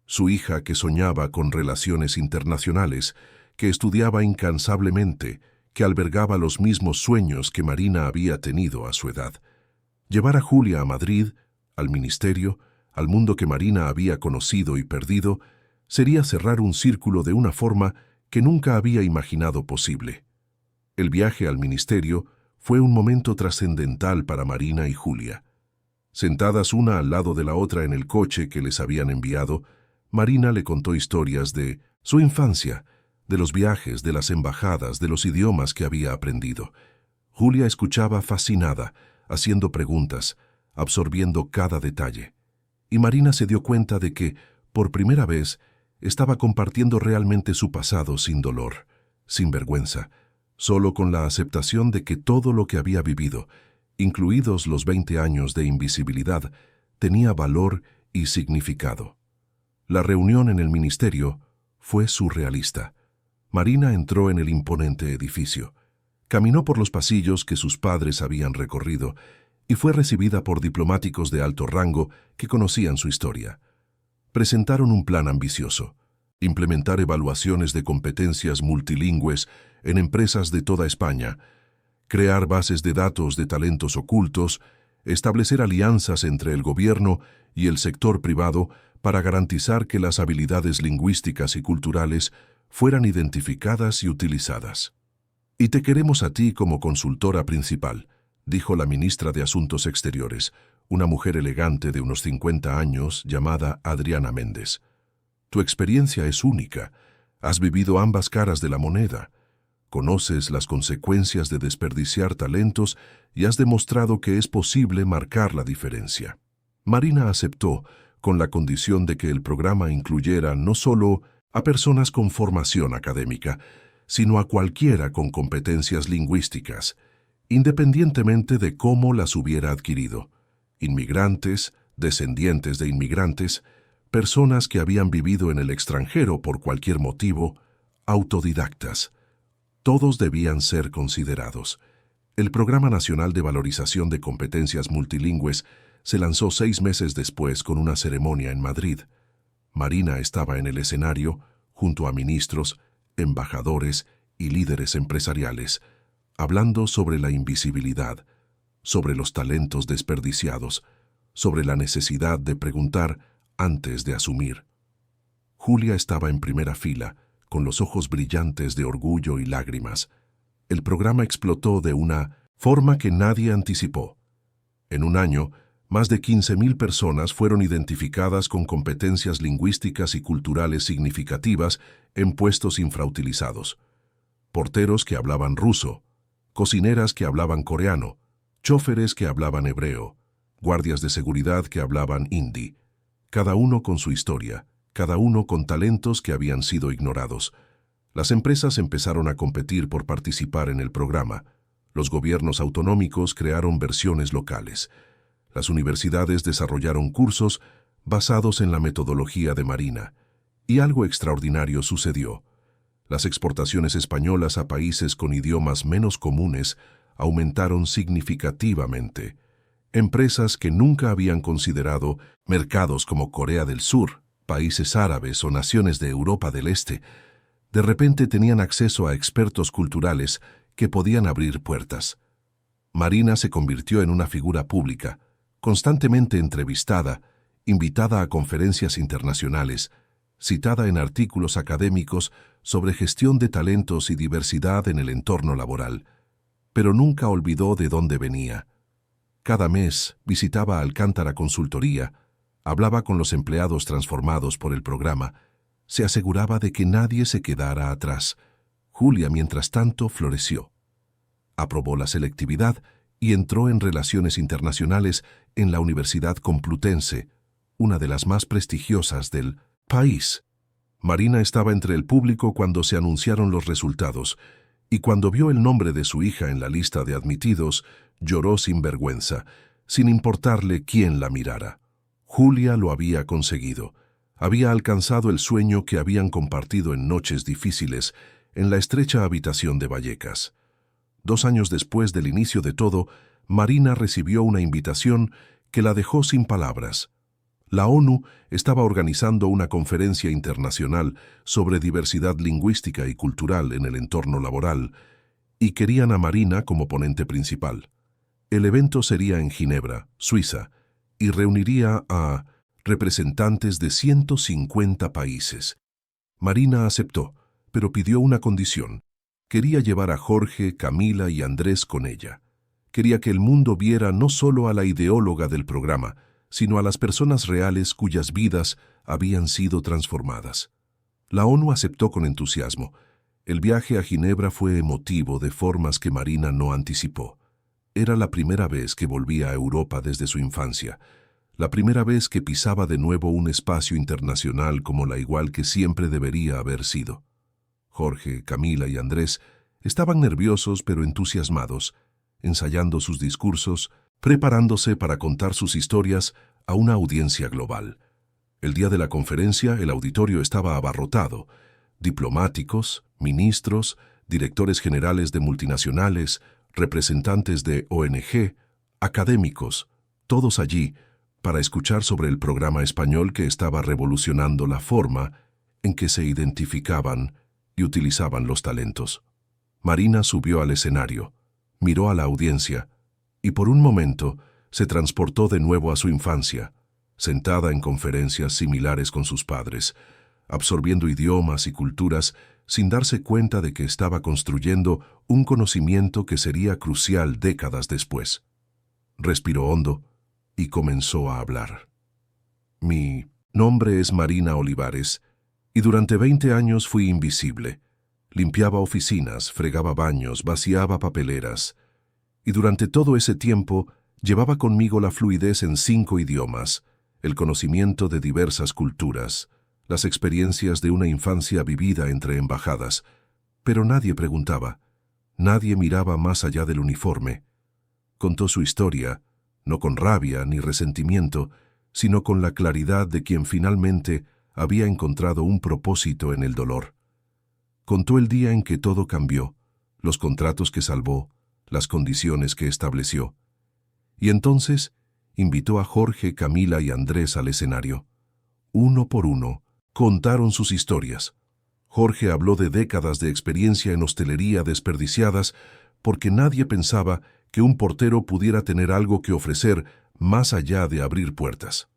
su hija que soñaba con relaciones internacionales, que estudiaba incansablemente, que albergaba los mismos sueños que Marina había tenido a su edad. Llevar a Julia a Madrid, al ministerio, al mundo que Marina había conocido y perdido, sería cerrar un círculo de una forma que nunca había imaginado posible. El viaje al ministerio fue un momento trascendental para Marina y Julia. Sentadas una al lado de la otra en el coche que les habían enviado, Marina le contó historias de su infancia, de los viajes, de las embajadas, de los idiomas que había aprendido. Julia escuchaba fascinada, haciendo preguntas, absorbiendo cada detalle. Y Marina se dio cuenta de que, por primera vez, estaba compartiendo realmente su pasado sin dolor, sin vergüenza, solo con la aceptación de que todo lo que había vivido, incluidos los 20 años de invisibilidad, tenía valor y significado. La reunión en el ministerio fue surrealista. Marina entró en el imponente edificio. Caminó por los pasillos que sus padres habían recorrido y fue recibida por diplomáticos de alto rango que conocían su historia. Presentaron un plan ambicioso: implementar evaluaciones de competencias multilingües en empresas de toda España, crear bases de datos de talentos ocultos, establecer alianzas entre el gobierno y el sector privado para garantizar que las habilidades lingüísticas y culturales fueran identificadas y utilizadas. «Y te queremos a ti como consultora principal», dijo la ministra de Asuntos Exteriores, una mujer elegante de unos 50 años llamada Adriana Méndez. «Tu experiencia es única. Has vivido ambas caras de la moneda. Conoces las consecuencias de desperdiciar talentos y has demostrado que es posible marcar la diferencia». Marina aceptó, con la condición de que el programa incluyera no solo a personas con formación académica, sino a cualquiera con competencias lingüísticas, independientemente de cómo las hubiera adquirido. Inmigrantes, descendientes de inmigrantes, personas que habían vivido en el extranjero por cualquier motivo, autodidactas. Todos debían ser considerados. El Programa Nacional de Valorización de Competencias Multilingües se lanzó 6 meses después con una ceremonia en Madrid. Marina estaba en el escenario, junto a ministros, embajadores y líderes empresariales, hablando sobre la invisibilidad, sobre los talentos desperdiciados, sobre la necesidad de preguntar antes de asumir. Julia estaba en primera fila, con los ojos brillantes de orgullo y lágrimas. El programa explotó de una forma que nadie anticipó. En un año, más de 15.000 personas fueron identificadas con competencias lingüísticas y culturales significativas en puestos infrautilizados. Porteros que hablaban ruso, cocineras que hablaban coreano, chóferes que hablaban hebreo, guardias de seguridad que hablaban hindi, cada uno con su historia, cada uno con talentos que habían sido ignorados. Las empresas empezaron a competir por participar en el programa. Los gobiernos autonómicos crearon versiones locales. Las universidades desarrollaron cursos basados en la metodología de Marina. Y algo extraordinario sucedió. Las exportaciones españolas a países con idiomas menos comunes aumentaron significativamente. Empresas que nunca habían considerado mercados como Corea del Sur, países árabes o naciones de Europa del Este, de repente tenían acceso a expertos culturales que podían abrir puertas. Marina se convirtió en una figura pública, constantemente entrevistada, invitada a conferencias internacionales, citada en artículos académicos sobre gestión de talentos y diversidad en el entorno laboral, pero nunca olvidó de dónde venía. Cada mes visitaba Alcántara Consultoría, hablaba con los empleados transformados por el programa, se aseguraba de que nadie se quedara atrás. Julia, mientras tanto, floreció. Aprobó la selectividad y entró en Relaciones Internacionales en la Universidad Complutense, una de las más prestigiosas del país. Marina estaba entre el público cuando se anunciaron los resultados, y cuando vio el nombre de su hija en la lista de admitidos, lloró sin vergüenza, sin importarle quién la mirara. Julia lo había conseguido. Había alcanzado el sueño que habían compartido en noches difíciles en la estrecha habitación de Vallecas. 2 años después del inicio de todo, Marina recibió una invitación que la dejó sin palabras. La ONU estaba organizando una conferencia internacional sobre diversidad lingüística y cultural en el entorno laboral, y querían a Marina como ponente principal. El evento sería en Ginebra, Suiza, y reuniría a representantes de 150 países. Marina aceptó, pero pidió una condición. Quería llevar a Jorge, Camila y Andrés con ella. Quería que el mundo viera no solo a la ideóloga del programa, sino a las personas reales cuyas vidas habían sido transformadas. La ONU aceptó con entusiasmo. El viaje a Ginebra fue emotivo de formas que Marina no anticipó. Era la primera vez que volvía a Europa desde su infancia, la primera vez que pisaba de nuevo un espacio internacional como la igual que siempre debería haber sido. Jorge, Camila y Andrés estaban nerviosos pero entusiasmados, ensayando sus discursos, preparándose para contar sus historias a una audiencia global. El día de la conferencia, el auditorio estaba abarrotado. Diplomáticos, ministros, directores generales de multinacionales, representantes de ONG, académicos, todos allí para escuchar sobre el programa español que estaba revolucionando la forma en que se identificaban y utilizaban los talentos. Marina subió al escenario, miró a la audiencia y por un momento se transportó de nuevo a su infancia. sentada en conferencias similares con sus padres, absorbiendo idiomas y culturas sin darse cuenta de que estaba construyendo un conocimiento que sería crucial décadas después. Respiró hondo y comenzó a hablar. Mi nombre es Marina Olivares y durante 20 años fui invisible. Limpiaba oficinas, fregaba baños, vaciaba papeleras. Y durante todo ese tiempo llevaba conmigo la fluidez en 5 idiomas, el conocimiento de diversas culturas, las experiencias de una infancia vivida entre embajadas. Pero nadie preguntaba, nadie miraba más allá del uniforme. Contó su historia, no con rabia ni resentimiento, sino con la claridad de quien finalmente había encontrado un propósito en el dolor. Contó el día en que todo cambió, los contratos que salvó, las condiciones que estableció. Y entonces invitó a Jorge, Camila y Andrés al escenario. Uno por uno, contaron sus historias. Jorge habló de décadas de experiencia en hostelería desperdiciadas porque nadie pensaba que un portero pudiera tener algo que ofrecer más allá de abrir puertas.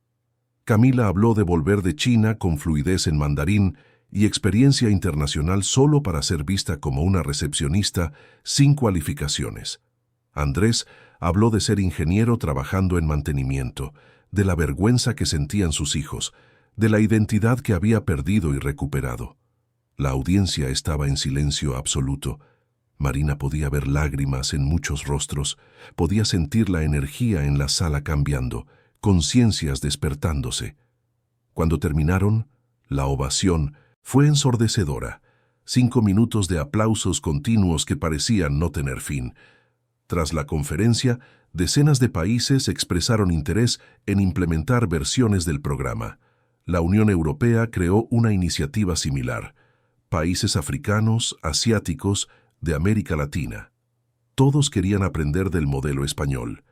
Camila habló de volver de China con fluidez en mandarín y experiencia internacional solo para ser vista como una recepcionista sin cualificaciones. Andrés habló de ser ingeniero trabajando en mantenimiento, de la vergüenza que sentían sus hijos, de la identidad que había perdido y recuperado. La audiencia estaba en silencio absoluto. Marina podía ver lágrimas en muchos rostros, podía sentir la energía en la sala cambiando, conciencias despertándose. Cuando terminaron, la ovación fue ensordecedora, 5 minutos de aplausos continuos que parecían no tener fin. Tras la conferencia, decenas de países expresaron interés en implementar versiones del programa. La Unión Europea creó una iniciativa similar. Países africanos, asiáticos, de América Latina. Todos querían aprender del modelo español.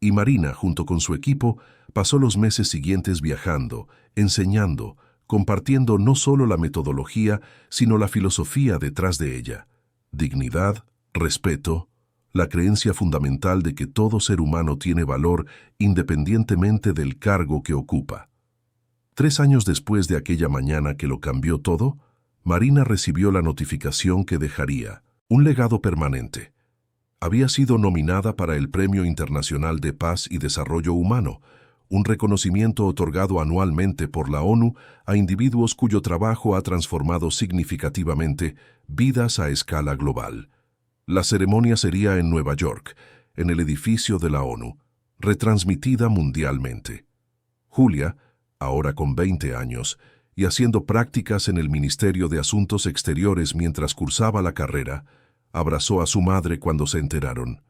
Y Marina, junto con su equipo, pasó los meses siguientes viajando, enseñando, compartiendo no solo la metodología, sino la filosofía detrás de ella. Dignidad, respeto, la creencia fundamental de que todo ser humano tiene valor independientemente del cargo que ocupa. 3 años después de aquella mañana que lo cambió todo, Marina recibió la notificación que dejaría un legado permanente. Había sido nominada para el Premio Internacional de Paz y Desarrollo Humano, un reconocimiento otorgado anualmente por la ONU a individuos cuyo trabajo ha transformado significativamente vidas a escala global. La ceremonia sería en Nueva York, en el edificio de la ONU, retransmitida mundialmente. Julia, ahora con 20 años, y haciendo prácticas en el Ministerio de Asuntos Exteriores mientras cursaba la carrera, abrazó a su madre cuando se enteraron.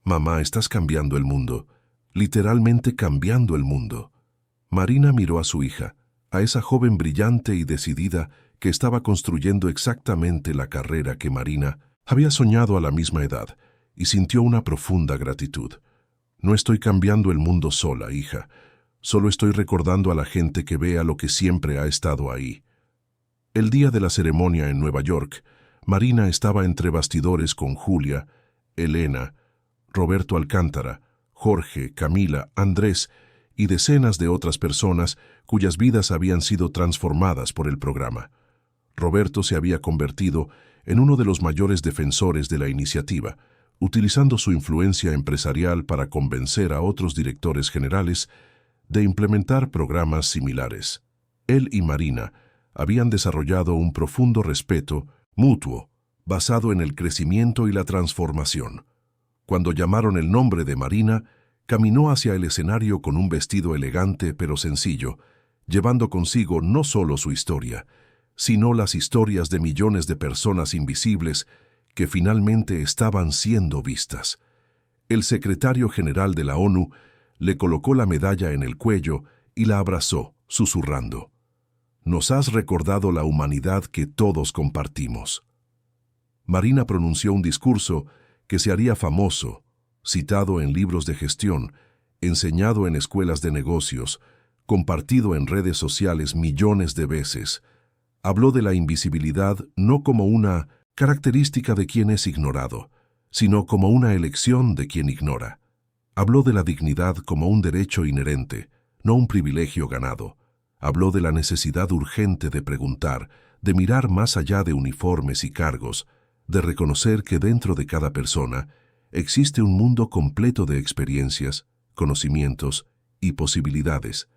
«Mamá, estás cambiando el mundo, literalmente cambiando el mundo». Marina miró a su hija, a esa joven brillante y decidida que estaba construyendo exactamente la carrera que Marina había soñado a la misma edad, y sintió una profunda gratitud. «No estoy cambiando el mundo sola, hija. Solo estoy recordando a la gente que vea lo que siempre ha estado ahí». El día de la ceremonia en Nueva York, Marina estaba entre bastidores con Julia, Elena, Roberto Alcántara, Jorge, Camila, Andrés y decenas de otras personas cuyas vidas habían sido transformadas por el programa. Roberto se había convertido en uno de los mayores defensores de la iniciativa, utilizando su influencia empresarial para convencer a otros directores generales de implementar programas similares. Él y Marina habían desarrollado un profundo respeto mutuo, basado en el crecimiento y la transformación. Cuando llamaron el nombre de Marina, caminó hacia el escenario con un vestido elegante pero sencillo, llevando consigo no solo su historia, sino las historias de millones de personas invisibles que finalmente estaban siendo vistas. El secretario general de la ONU le colocó la medalla en el cuello y la abrazó, susurrando: «Nos has recordado la humanidad que todos compartimos». Marina pronunció un discurso que se haría famoso, citado en libros de gestión, enseñado en escuelas de negocios, compartido en redes sociales millones de veces. Habló de la invisibilidad no como una característica de quien es ignorado, sino como una elección de quien ignora. Habló de la dignidad como un derecho inherente, no un privilegio ganado. Habló de la necesidad urgente de preguntar, de mirar más allá de uniformes y cargos, de reconocer que dentro de cada persona existe un mundo completo de experiencias, conocimientos y posibilidades.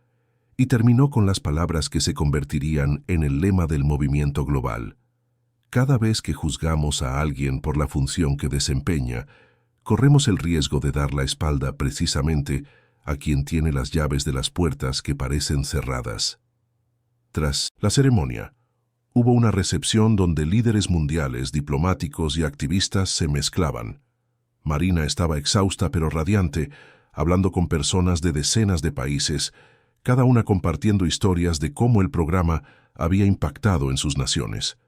Y terminó con las palabras que se convertirían en el lema del movimiento global. Cada vez que juzgamos a alguien por la función que desempeña, corremos el riesgo de dar la espalda precisamente a quien tiene las llaves de las puertas que parecen cerradas. Tras la ceremonia, hubo una recepción donde líderes mundiales, diplomáticos y activistas se mezclaban. Marina estaba exhausta pero radiante, hablando con personas de decenas de países, cada una compartiendo historias de cómo el programa había impactado en sus naciones.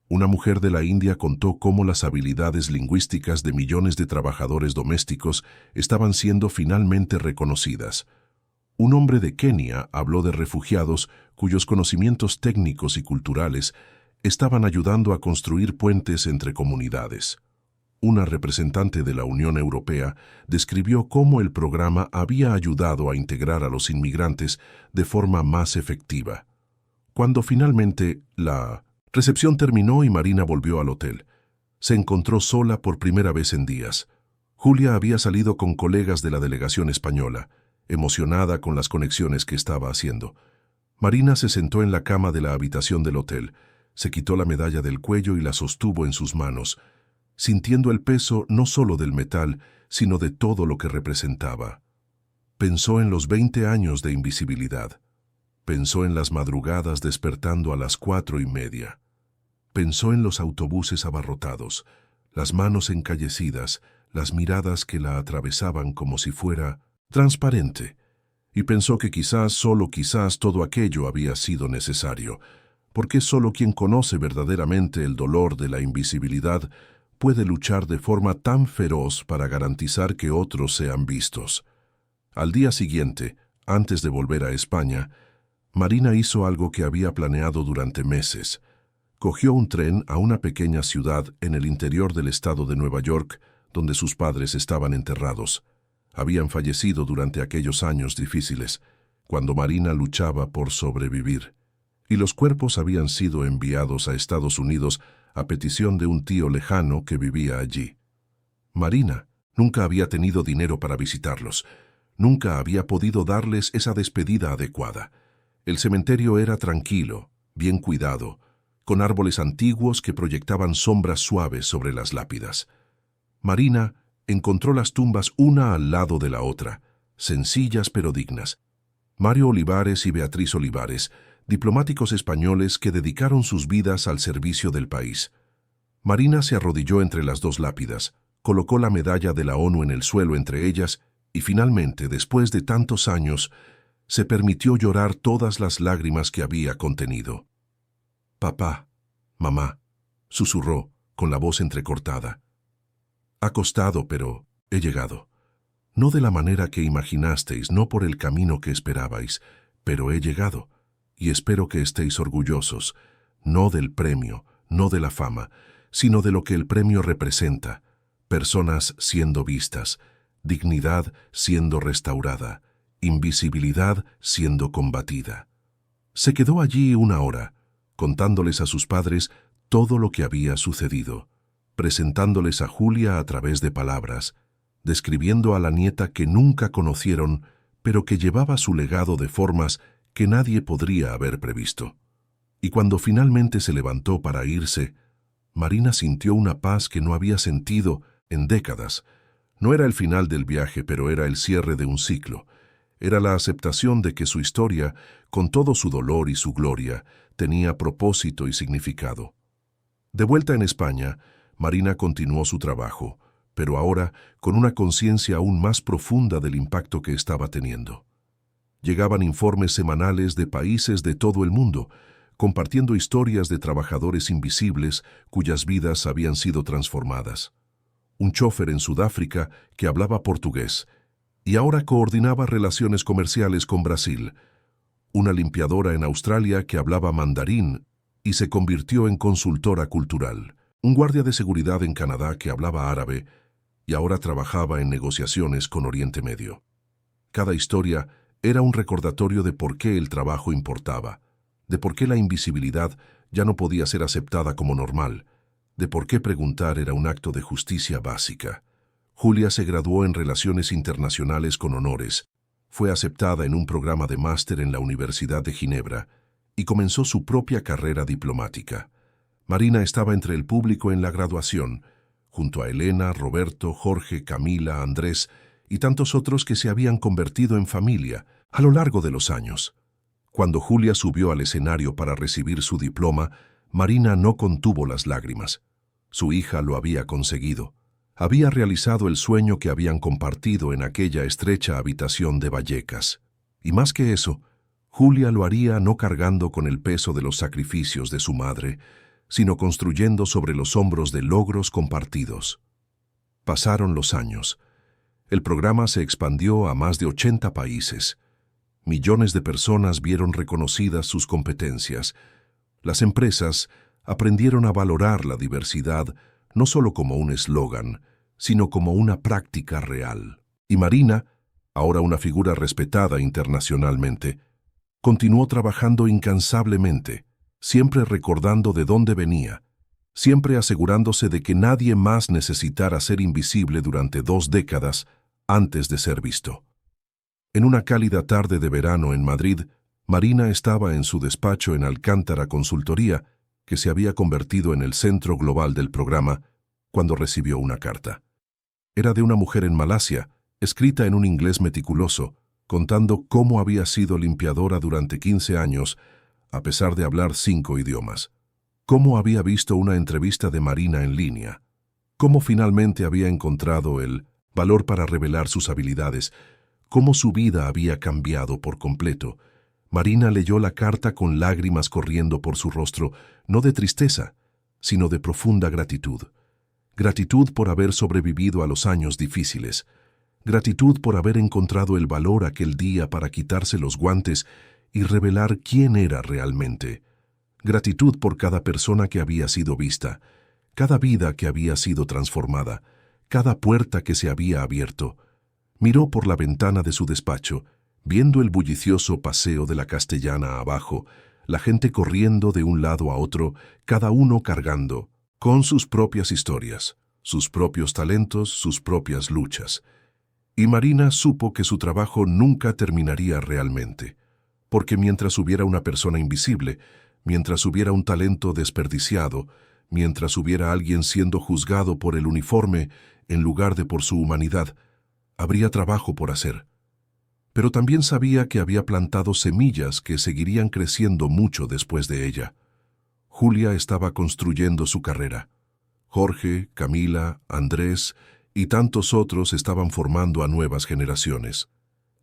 Una mujer de la India contó cómo las habilidades lingüísticas de millones de trabajadores domésticos estaban siendo finalmente reconocidas. Un hombre de Kenia habló de refugiados cuyos conocimientos técnicos y culturales estaban ayudando a construir puentes entre comunidades. Una representante de la Unión Europea describió cómo el programa había ayudado a integrar a los inmigrantes de forma más efectiva. Cuando finalmente la recepción terminó y Marina volvió al hotel, se encontró sola por primera vez en días. Julia había salido con colegas de la delegación española, emocionada con las conexiones que estaba haciendo. Marina se sentó en la cama de la habitación del hotel, se quitó la medalla del cuello y la sostuvo en sus manos, sintiendo el peso no solo del metal, sino de todo lo que representaba. Pensó en los 20 años de invisibilidad. Pensó en las madrugadas despertando a las 4:30. Pensó en los autobuses abarrotados, las manos encallecidas, las miradas que la atravesaban como si fuera transparente. Y pensó que quizás, solo quizás, todo aquello había sido necesario, porque solo quien conoce verdaderamente el dolor de la invisibilidad puede luchar de forma tan feroz para garantizar que otros sean vistos. Al día siguiente, antes de volver a España, Marina hizo algo que había planeado durante meses. Cogió un tren a una pequeña ciudad en el interior del estado de Nueva York, donde sus padres estaban enterrados. Habían fallecido durante aquellos años difíciles, cuando Marina luchaba por sobrevivir, y los cuerpos habían sido enviados a Estados Unidos a petición de un tío lejano que vivía allí. Marina nunca había tenido dinero para visitarlos, nunca había podido darles esa despedida adecuada. El cementerio era tranquilo, bien cuidado, con árboles antiguos que proyectaban sombras suaves sobre las lápidas. Marina encontró las tumbas una al lado de la otra, sencillas pero dignas. Mario Olivares y Beatriz Olivares, diplomáticos españoles que dedicaron sus vidas al servicio del país. Marina se arrodilló entre las dos lápidas, colocó la medalla de la ONU en el suelo entre ellas y finalmente, después de tantos años, se permitió llorar todas las lágrimas que había contenido. «Papá, mamá», susurró, con la voz entrecortada. «Ha costado, pero he llegado. No de la manera que imaginasteis, no por el camino que esperabais, pero he llegado, y espero que estéis orgullosos, no del premio, no de la fama, sino de lo que el premio representa, personas siendo vistas, dignidad siendo restaurada, invisibilidad siendo combatida». Se quedó allí una hora, contándoles a sus padres todo lo que había sucedido, presentándoles a Julia a través de palabras, describiendo a la nieta que nunca conocieron, pero que llevaba su legado de formas que nadie podría haber previsto. Y cuando finalmente se levantó para irse, Marina sintió una paz que no había sentido en décadas. No era el final del viaje, pero era el cierre de un ciclo. Era la aceptación de que su historia, con todo su dolor y su gloria, tenía propósito y significado. De vuelta en España, Marina continuó su trabajo, pero ahora con una conciencia aún más profunda del impacto que estaba teniendo. Llegaban informes semanales de países de todo el mundo, compartiendo historias de trabajadores invisibles cuyas vidas habían sido transformadas. Un chofer en Sudáfrica que hablaba portugués y ahora coordinaba relaciones comerciales con Brasil. Una limpiadora en Australia que hablaba mandarín y se convirtió en consultora cultural. Un guardia de seguridad en Canadá que hablaba árabe y ahora trabajaba en negociaciones con Oriente Medio. Cada historia Era un recordatorio de por qué el trabajo importaba, de por qué la invisibilidad ya no podía ser aceptada como normal, de por qué preguntar era un acto de justicia básica. Julia se graduó en Relaciones Internacionales con honores, fue aceptada en un programa de máster en la Universidad de Ginebra y comenzó su propia carrera diplomática. Marina estaba entre el público en la graduación, junto a Elena, Roberto, Jorge, Camila, Andrés y tantos otros que se habían convertido en familia a lo largo de los años. Cuando Julia subió al escenario para recibir su diploma, Marina no contuvo las lágrimas. Su hija lo había conseguido. Había realizado el sueño que habían compartido en aquella estrecha habitación de Vallecas. Y más que eso, Julia lo haría no cargando con el peso de los sacrificios de su madre, sino construyendo sobre los hombros de logros compartidos. Pasaron los años. El programa se expandió a más de 80 países. Millones de personas vieron reconocidas sus competencias. Las empresas aprendieron a valorar la diversidad no solo como un eslogan, sino como una práctica real. Y Marina, ahora una figura respetada internacionalmente, continuó trabajando incansablemente, siempre recordando de dónde venía, siempre asegurándose de que nadie más necesitara ser invisible durante 2 décadas antes de ser visto. En una cálida tarde de verano en Madrid, Marina estaba en su despacho en Alcántara Consultoría, que se había convertido en el centro global del programa, cuando recibió una carta. Era de una mujer en Malasia, escrita en un inglés meticuloso, contando cómo había sido limpiadora durante 15 años, a pesar de hablar 5 idiomas. Cómo había visto una entrevista de Marina en línea. Cómo finalmente había encontrado el valor para revelar sus habilidades. Cómo su vida había cambiado por completo. Marina leyó la carta con lágrimas corriendo por su rostro, no de tristeza, sino de profunda gratitud. Gratitud por haber sobrevivido a los años difíciles. Gratitud por haber encontrado el valor aquel día para quitarse los guantes y revelar quién era realmente. Gratitud por cada persona que había sido vista, cada vida que había sido transformada, cada puerta que se había abierto. Miró por la ventana de su despacho, viendo el bullicioso paseo de la Castellana abajo, la gente corriendo de un lado a otro, cada uno cargando, con sus propias historias, sus propios talentos, sus propias luchas. Y Marina supo que su trabajo nunca terminaría realmente, porque mientras hubiera una persona invisible, mientras hubiera un talento desperdiciado, mientras hubiera alguien siendo juzgado por el uniforme en lugar de por su humanidad, habría trabajo por hacer. Pero también sabía que había plantado semillas que seguirían creciendo mucho después de ella. Julia estaba construyendo su carrera. Jorge, Camila, Andrés y tantos otros estaban formando a nuevas generaciones.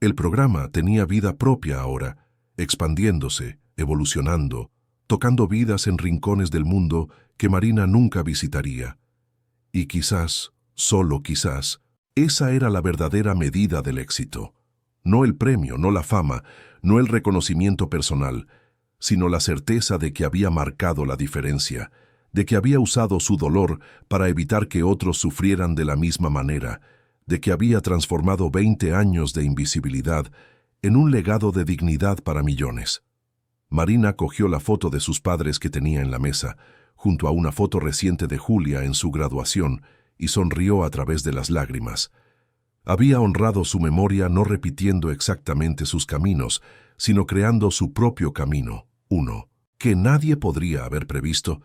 El programa tenía vida propia ahora, expandiéndose, evolucionando, tocando vidas en rincones del mundo que Marina nunca visitaría. Y quizás, solo quizás, esa era la verdadera medida del éxito. No el premio, no la fama, no el reconocimiento personal, sino la certeza de que había marcado la diferencia, de que había usado su dolor para evitar que otros sufrieran de la misma manera, de que había transformado 20 años de invisibilidad en un legado de dignidad para millones. Marina cogió la foto de sus padres que tenía en la mesa, junto a una foto reciente de Julia en su graduación, y sonrió a través de las lágrimas. Había honrado su memoria no repitiendo exactamente sus caminos, sino creando su propio camino, uno que nadie podría haber previsto,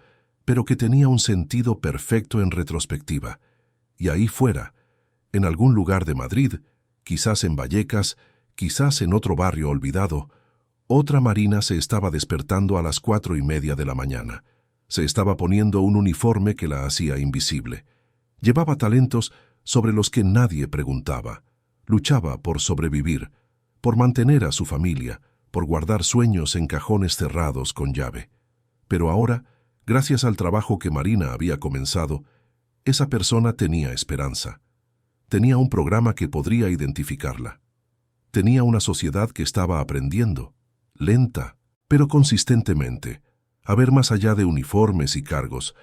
pero que tenía un sentido perfecto en retrospectiva. Y ahí fuera, en algún lugar de Madrid, quizás en Vallecas, quizás en otro barrio olvidado, otra Marina se estaba despertando a las 4:30 de la mañana. Se estaba poniendo un uniforme que la hacía invisible. Llevaba talentos sobre los que nadie preguntaba. Luchaba por sobrevivir, por mantener a su familia, por guardar sueños en cajones cerrados con llave. Pero ahora, gracias al trabajo que Marina había comenzado, esa persona tenía esperanza. Tenía un programa que podría identificarla. Tenía una sociedad que estaba aprendiendo, lenta, pero consistentemente, a ver más allá de uniformes y cargos.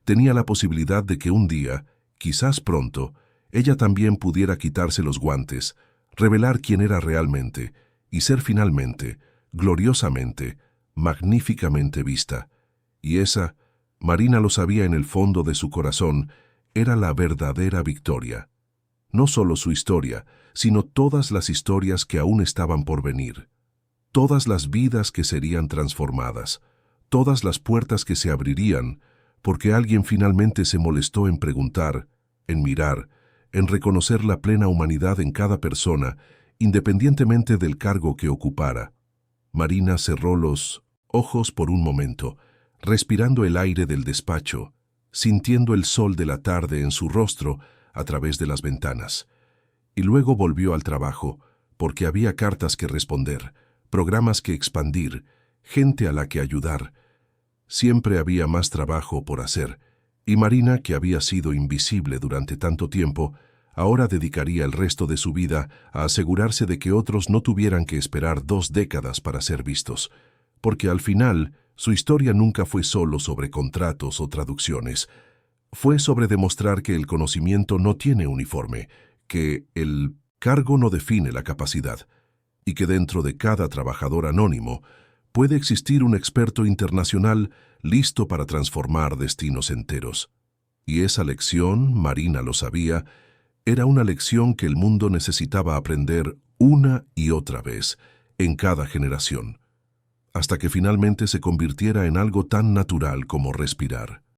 Tenía la posibilidad de que un día, quizás pronto, ella también pudiera quitarse los guantes, revelar quién era realmente y ser finalmente, gloriosamente, magníficamente vista. Y esa, Marina lo sabía en el fondo de su corazón, era la verdadera victoria. No solo su historia, sino todas las historias que aún estaban por venir. Todas las vidas que serían transformadas, todas las puertas que se abrirían, porque alguien finalmente se molestó en preguntar, en mirar, en reconocer la plena humanidad en cada persona, independientemente del cargo que ocupara. Marina cerró los ojos por un momento, respirando el aire del despacho, sintiendo el sol de la tarde en su rostro a través de las ventanas. Y luego volvió al trabajo, porque había cartas que responder, programas que expandir, gente a la que ayudar. Siempre había más trabajo por hacer, y Marina, que había sido invisible durante tanto tiempo, ahora dedicaría el resto de su vida a asegurarse de que otros no tuvieran que esperar 2 décadas para ser vistos, porque al final su historia nunca fue solo sobre contratos o traducciones. Fue sobre demostrar que el conocimiento no tiene uniforme, que el cargo no define la capacidad, y que dentro de cada trabajador anónimo puede existir un experto internacional listo para transformar destinos enteros. Y esa lección, Marina lo sabía, era una lección que el mundo necesitaba aprender una y otra vez, en cada generación, hasta que finalmente se convirtiera en algo tan natural como respirar.